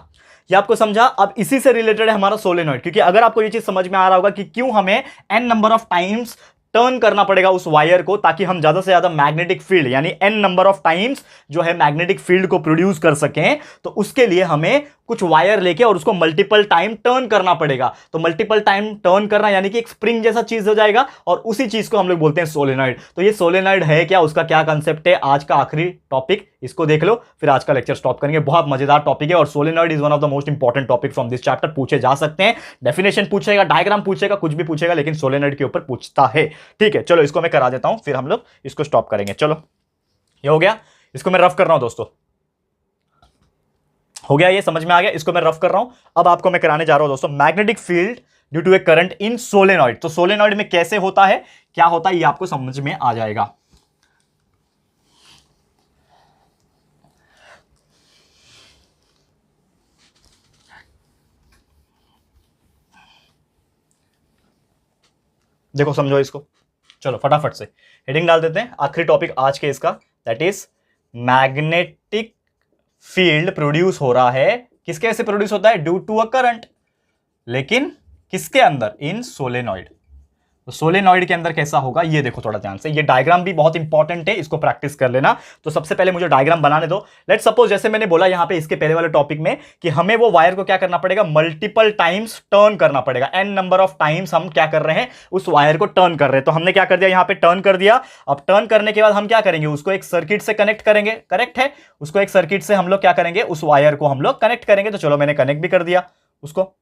ये आपको समझा। अब इसी से रिलेटेड है हमारा सोलेनॉइड, क्योंकि अगर आपको ये चीज समझ में आ रहा होगा कि क्यों हमें n number of times turn करना पड़ेगा उस वायर को, ताकि हम ज्यादा से ज्यादा मैग्नेटिक फील्ड यानी n नंबर ऑफ टाइम्स जो है मैग्नेटिक फील्ड को प्रोड्यूस कर सकें, तो उसके लिए हमें कुछ वायर लेके और उसको मल्टीपल टाइम टर्न करना पड़ेगा। तो मल्टीपल टाइम टर्न करना यानी कि एक स्प्रिंग जैसा चीज हो जाएगा, और उसी चीज को हम लोग बोलते हैं सोलेनॉइड। तो ये सोलेनॉइड है क्या, उसका क्या कंसेप्ट है, आज का आखिरी टॉपिक, इसको देख लो फिर आज का लेक्चर स्टॉप करेंगे। बहुत मजेदार टॉपिक है और solenoid is one of the most important topic from this chapter. पूछे जा सकते हैं, डेफिनेशन पूछेगा, डायग्राम पूछेगा, कुछ भी पूछेगा, लेकिन सोलेनॉइड के ऊपर पूछता है। ठीक है, चलो इसको मैं करा देता हूं, फिर हम लोग इसको स्टॉप करेंगे। चलो ये हो गया, इसको मैं रफ कर रहा हूं दोस्तों, हो गया, ये समझ में आ गया, इसको मैं रफ कर रहा हूं। अब आपको मैं कराने जा रहा हूं दोस्तों, magnetic field due to a current in solenoid. तो सोलेनॉइड में कैसे होता है, क्या होता है, ये आपको समझ में आ जाएगा। देखो समझो इसको, चलो फटाफट से हेडिंग डाल देते हैं। आखिरी टॉपिक आज के इसका, that is magnetic field produce हो रहा है, किसके ऐसे प्रोड्यूस होता है, ड्यू टू अ करंट, लेकिन किसके अंदर, इन सोलेनॉइड। तो सोलेनॉइड के अंदर कैसा होगा ये देखो थोड़ा ध्यान से, ये डायग्राम भी बहुत इंपॉर्टेंट है, इसको प्रैक्टिस कर लेना। तो सबसे पहले मुझे डायग्राम बनाने दो। लेट्स सपोज जैसे मैंने बोला यहां पे इसके पहले वाले टॉपिक में कि हमें वो वायर को क्या करना पड़ेगा, मल्टीपल टाइम्स टर्न करना पड़ेगा, एन नंबर ऑफ टाइम्स हम क्या कर रहे हैं, उस वायर को टर्न कर रहे हैं। तो हमने क्या कर दिया, यहां पे टर्न कर दिया। अब टर्न करने के बाद हम क्या करेंगे, उसको एक सर्किट से कनेक्ट करेंगे, करेक्ट है, उसको एक सर्किट से हम लोग क्या करेंगे, उस वायर को हम लोग कनेक्ट करेंगे। तो चलो मैंने कनेक्ट भी कर दिया उसको,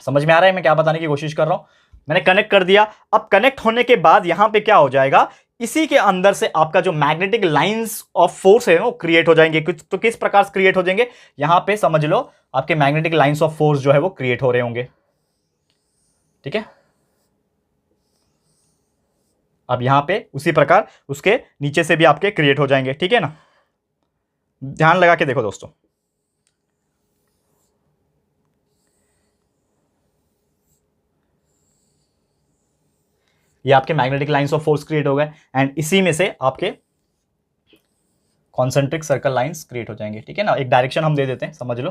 समझ में आ रहा है मैं क्या बताने की कोशिश कर रहा हूं, मैंने कनेक्ट कर दिया। अब कनेक्ट होने के बाद यहां पे क्या हो जाएगा, इसी के अंदर से आपका जो मैग्नेटिक लाइंस ऑफ फोर्स है वो क्रिएट हो जाएंगे। तो किस प्रकार से क्रिएट हो जाएंगे, यहां पे समझ लो आपके मैग्नेटिक लाइंस ऑफ फोर्स जो है वो क्रिएट हो रहे होंगे, ठीक है। अब यहां पे उसी प्रकार उसके नीचे से भी आपके क्रिएट हो जाएंगे, ठीक है ना। ध्यान लगा के देखो दोस्तों, ये आपके magnetic lines of force create हो गए एंड इसी में से आपके कॉन्सेंट्रिक सर्कल लाइंस क्रिएट हो जाएंगे, ठीक है ना। एक डायरेक्शन हम दे देते हैं, समझ लो,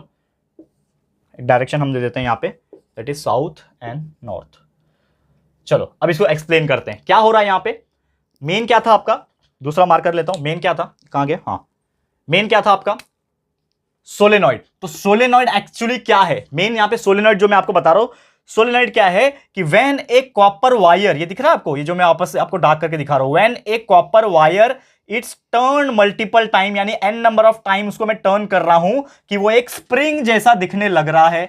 एक डायरेक्शन हम दे देते हैं यहां पे, that is south and north. चलो अब इसको एक्सप्लेन करते हैं क्या हो रहा है यहां पे। मेन क्या था आपका, दूसरा मार्कर लेता हूं, मेन क्या था, कहां गया, हाँ मेन क्या था आपका, सोलेनॉइड। तो सोलेनॉइड एक्चुअली क्या है, मेन यहां पे सोलेनॉइड जो मैं आपको बता रहा हूं, सोलेनॉइड क्या है कि व्हेन ए कॉपर वायर, ये दिख रहा है आपको, ये जो मैं आपस से आपको डार्क करके दिखा रहा हूं, when A copper wire it's turn multiple time, यानी एन नंबर ऑफ टाइम उसको मैं टर्न कर रहा हूं कि वो एक स्प्रिंग जैसा दिखने लग रहा है,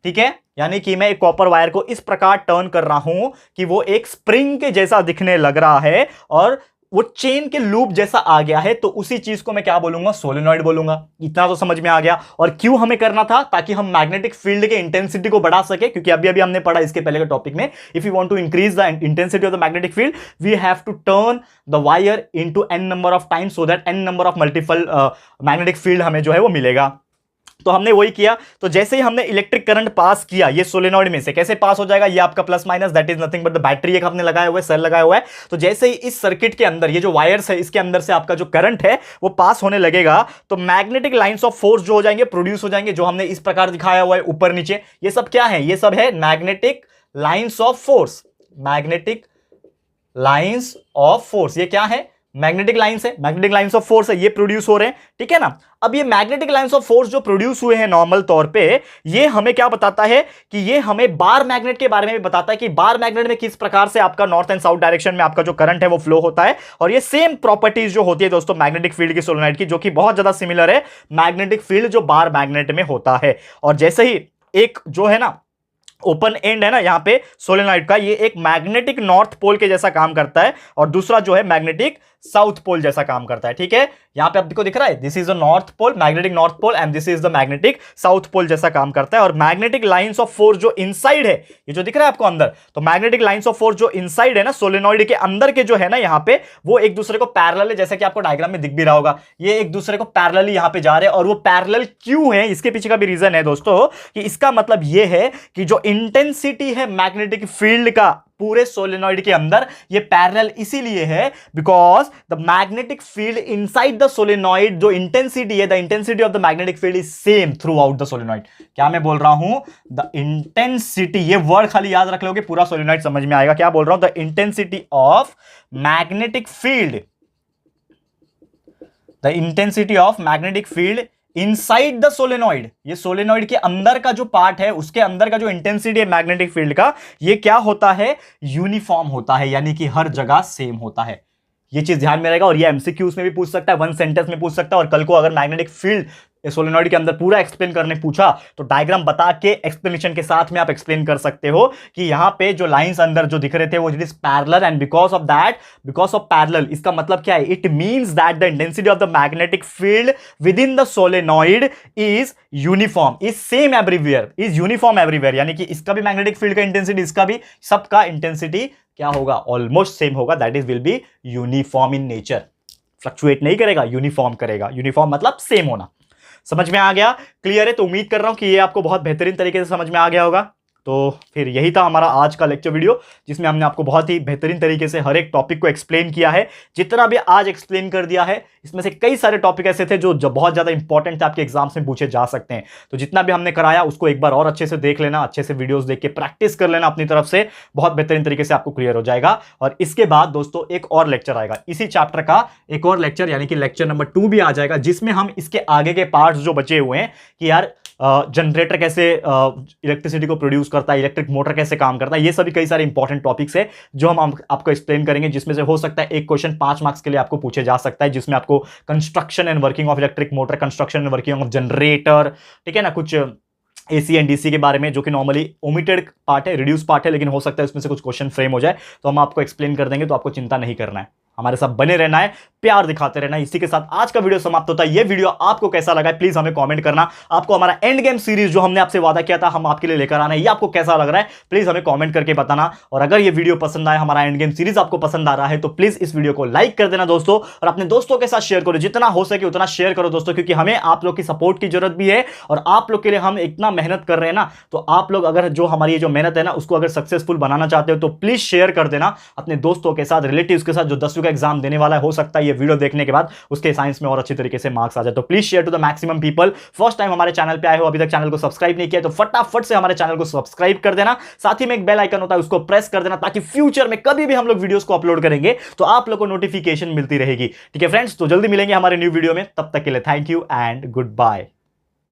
ठीक है। यानी कि मैं एक कॉपर वायर को इस प्रकार टर्न कर रहा हूं कि वो एक स्प्रिंग के जैसा दिखने लग रहा है और वो चेन के लूप जैसा आ गया है, तो उसी चीज को मैं क्या बोलूंगा, सोलेनॉइड बोलूंगा। इतना तो समझ में आ गया। और क्यों हमें करना था, ताकि हम मैग्नेटिक फील्ड के इंटेंसिटी को बढ़ा सके, क्योंकि अभी अभी हमने पढ़ा इसके पहले के टॉपिक में, if you want to increase the intensity of the magnetic field we have to turn the wire into n number of time so that n number of multiple magnetic field हमें जो है वो मिलेगा। तो हमने वही किया। तो जैसे ही हमने इलेक्ट्रिक करंट पास किया ये सोलेनॉइड में से, कैसे पास हो जाएगा, ये आपका plus minus, that is nothing but the battery एक आपने लगाया हुआ है, सेल लगाया हुआ है। तो जैसे ही इस सर्किट के अंदर ये जो वायर्स है इसके अंदर से आपका जो करंट है वो पास होने लगेगा, तो मैग्नेटिक लाइंस ऑफ फोर्स जो हो जाएंगे, प्रोड्यूस हो जाएंगे, जो हमने इस प्रकार दिखाया हुआ है ऊपर नीचे। ये सब क्या है, ये सब है magnetic lines of force, magnetic lines of force. ये क्या है, मैग्नेटिक लाइंस है, मैग्नेटिक लाइंस ऑफ फोर्स है, ये प्रोड्यूस हो रहे हैं, ठीक है ना। अब ये मैग्नेटिक लाइंस ऑफ फोर्स जो प्रोड्यूस हुए हैं नॉर्मल तौर पे, ये हमें क्या बताता है कि ये हमें बार मैग्नेट के बारे में भी बताता है कि बार मैग्नेट में किस प्रकार से आपका नॉर्थ एंड साउथ डायरेक्शन में आपका जो करंट है वो फ्लो होता है। और ये सेम प्रॉपर्टीज जो होती है दोस्तों मैग्नेटिक फील्ड की, सोलेनॉइड की, जो कि बहुत ज्यादा सिमिलर है मैग्नेटिक फील्ड जो बार मैग्नेट में होता है। और जैसे ही एक जो है ना ओपन एंड है ना यहां पे सोलेनॉइड का, ये एक मैग्नेटिक नॉर्थ पोल के जैसा काम करता है और दूसरा जो है मैग्नेटिक साउथ पोल जैसा काम करता है, ठीक है। यहां पे आपको दिख रहा है, this is the north pole, magnetic north pole, and this is the magnetic south pole जैसा काम करता है। और मैग्नेटिक लाइंस ऑफ फोर्स जो इनसाइड है, ये जो दिख रहा है आपको अंदर, तो मैग्नेटिक लाइंस ऑफ फोर्स जो इनसाइड है ना सोलेनॉइड के अंदर के जो है ना यहां पे, वो एक दूसरे को पैरेलल है, जैसे कि आपको डायग्राम में दिख भी रहा होगा, ये एक दूसरे को पैरेलल यहां पे जा रहे हैं। और वो पैरेलल क्यों है, इसके पीछे का भी रीजन है दोस्तों, कि इसका मतलब ये है कि जो इंटेंसिटी है मैग्नेटिक फील्ड का पूरे सोलेनॉइड के अंदर, ये पैरेलल इसीलिए है because the magnetic field inside the solenoid, जो इंटेंसिटी है, the intensity of the magnetic field is same through out the solenoid. क्या मैं बोल रहा हूं, द इंटेंसिटी, ये वर्ड खाली याद रख लोगे पूरा सोलेनॉइड समझ में आएगा। क्या बोल रहा हूं, the intensity of magnetic field, the intensity of magnetic field inside the solenoid, ये सोलेनॉइड के अंदर का जो पार्ट है उसके अंदर का जो इंटेंसिटी है मैग्नेटिक फील्ड का, ये क्या होता है, यूनिफॉर्म होता है, यानी कि हर जगह सेम होता है। ये चीज ध्यान में रहेगा और ये एमसीक्यूज में भी पूछ सकता है, वन सेंटेंस में पूछ सकता है। और कल को अगर मैग्नेटिक फील्ड सोलेनॉइड के अंदर पूरा एक्सप्लेन करने पूछा तो डायग्राम बता के एक्सप्लेनेशन के साथ में आप एक्सप्लेन कर सकते हो कि यहां पे जो लाइंस अंदर जो दिख रहे थे वो it is parallel and because of parallel इसका मतलब क्या है? It means that the intensity of the magnetic field with in the solenoid is uniform, is same everywhere, is uniform everywhere, यानी कि इसका भी मैग्नेटिक फील्ड का इंटेंसिटी, इसका भी, सबका इंटेंसिटी क्या होगा? ऑलमोस्ट सेम होगा, that is will be uniform in nature. Fluctuate नहीं करेगा, यूनिफॉर्म करेगा। यूनिफॉर्म मतलब सेम होना। समझ में आ गया? क्लियर है? तो उम्मीद कर रहा हूं कि ये आपको बहुत बेहतरीन तरीके से समझ में आ गया होगा। तो फिर यही था हमारा आज का लेक्चर वीडियो, जिसमें हमने आपको बहुत ही बेहतरीन तरीके से हर एक टॉपिक को एक्सप्लेन किया है। जितना भी आज एक्सप्लेन कर दिया है, इसमें से कई सारे टॉपिक ऐसे थे जो बहुत ज्यादा इंपॉर्टेंट थे, आपके एग्जाम्स में पूछे जा सकते हैं। तो जितना भी हमने कराया उसको एक बार और अच्छे से देख लेना, अच्छे से वीडियोस देख के प्रैक्टिस कर लेना अपनी तरफ से, बहुत बेहतरीन तरीके से आपको क्लियर हो जाएगा। और इसके बाद दोस्तों एक और लेक्चर आएगा, इसी चैप्टर का एक और लेक्चर, यानी कि लेक्चर नंबर 2 भी आ जाएगा, जिसमें हम इसके आगे के पार्ट्स जो बचे हुए हैं कि यार जनरेटर कैसे इलेक्ट्रिसिटी को प्रोड्यूस करता है, इलेक्ट्रिक मोटर कैसे काम करता है, ये सभी कई सारे इंपॉर्टेंट टॉपिक्स है जो हम आपको एक्सप्लेन करेंगे, जिसमें से हो सकता है एक क्वेश्चन 5 मार्क्स के लिए आपको पूछे जा सकता है, जिसमें आपको construction and working of electric motor, construction and working of generator, ठीक है ना, कुछ एसी एंड डीसी के बारे में, जो कि नॉर्मली ओमिटेड पार्ट है, रिड्यूस पार्ट है, लेकिन हो सकता है उसमें से कुछ क्वेश्चन फ्रेम हो जाए, तो हम आपको एक्सप्लेन कर देंगे। तो आपको चिंता नहीं करना है, हमारे साथ बने रहना है, प्यार दिखाते रहना है। इसी के साथ आज का वीडियो समाप्त होता है। ये वीडियो आपको कैसा लगा है प्लीज हमें कमेंट करना। आपको हमारा एंड गेम सीरीज जो हमने आपसे वादा किया था हम आपके लिए लेकर आना है, ये आपको कैसा लग रहा है प्लीज हमें कमेंट करके बताना। और अगर ये वीडियो पसंद आए, हमारा एंड गेम सीरीज आपको पसंद आ रहा है, तो प्लीज इस वीडियो को लाइक कर देना दोस्तों, और अपने दोस्तों के साथ शेयर करो, जितना हो सके उतना शेयर करो दोस्तों, क्योंकि हमें आप लोग की सपोर्ट की जरूरत भी है। और आप लोग के लिए हम इतना मेहनत कर रहे हैं ना, तो आप लोग अगर जो हमारी जो मेहनत है ना उसको अगर सक्सेसफुल बनाना चाहते हो तो प्लीज शेयर कर देना अपने दोस्तों के साथ, रिलेटिव्स के साथ, जो 10वीं का एग्जाम देने वाला है, हो सकता है ये वीडियो देखने के बाद उसके साइंस में और अच्छी तरीके से मार्क्स आ जाए। तो please share to the maximum people. First time हमारे चैनल पे आए हो, अभी तक चैनल को सब्सक्राइब नहीं किया तो फटाफट से हमारे चैनल को सब्सक्राइब कर देना। साथ ही में एक बेल आइकन होता है, उसको प्रेस कर देना, ताकि फ्यूचर में कभी भी हम लोग वीडियोस को अपलोड करेंगे तो आप लोग को नोटिफिकेशन मिलती रहेगी। ठीक है फ्रेंड्स, तो जल्दी मिलेंगे हमारे न्यू वीडियो में, तब तक के लिए thank you and good bye.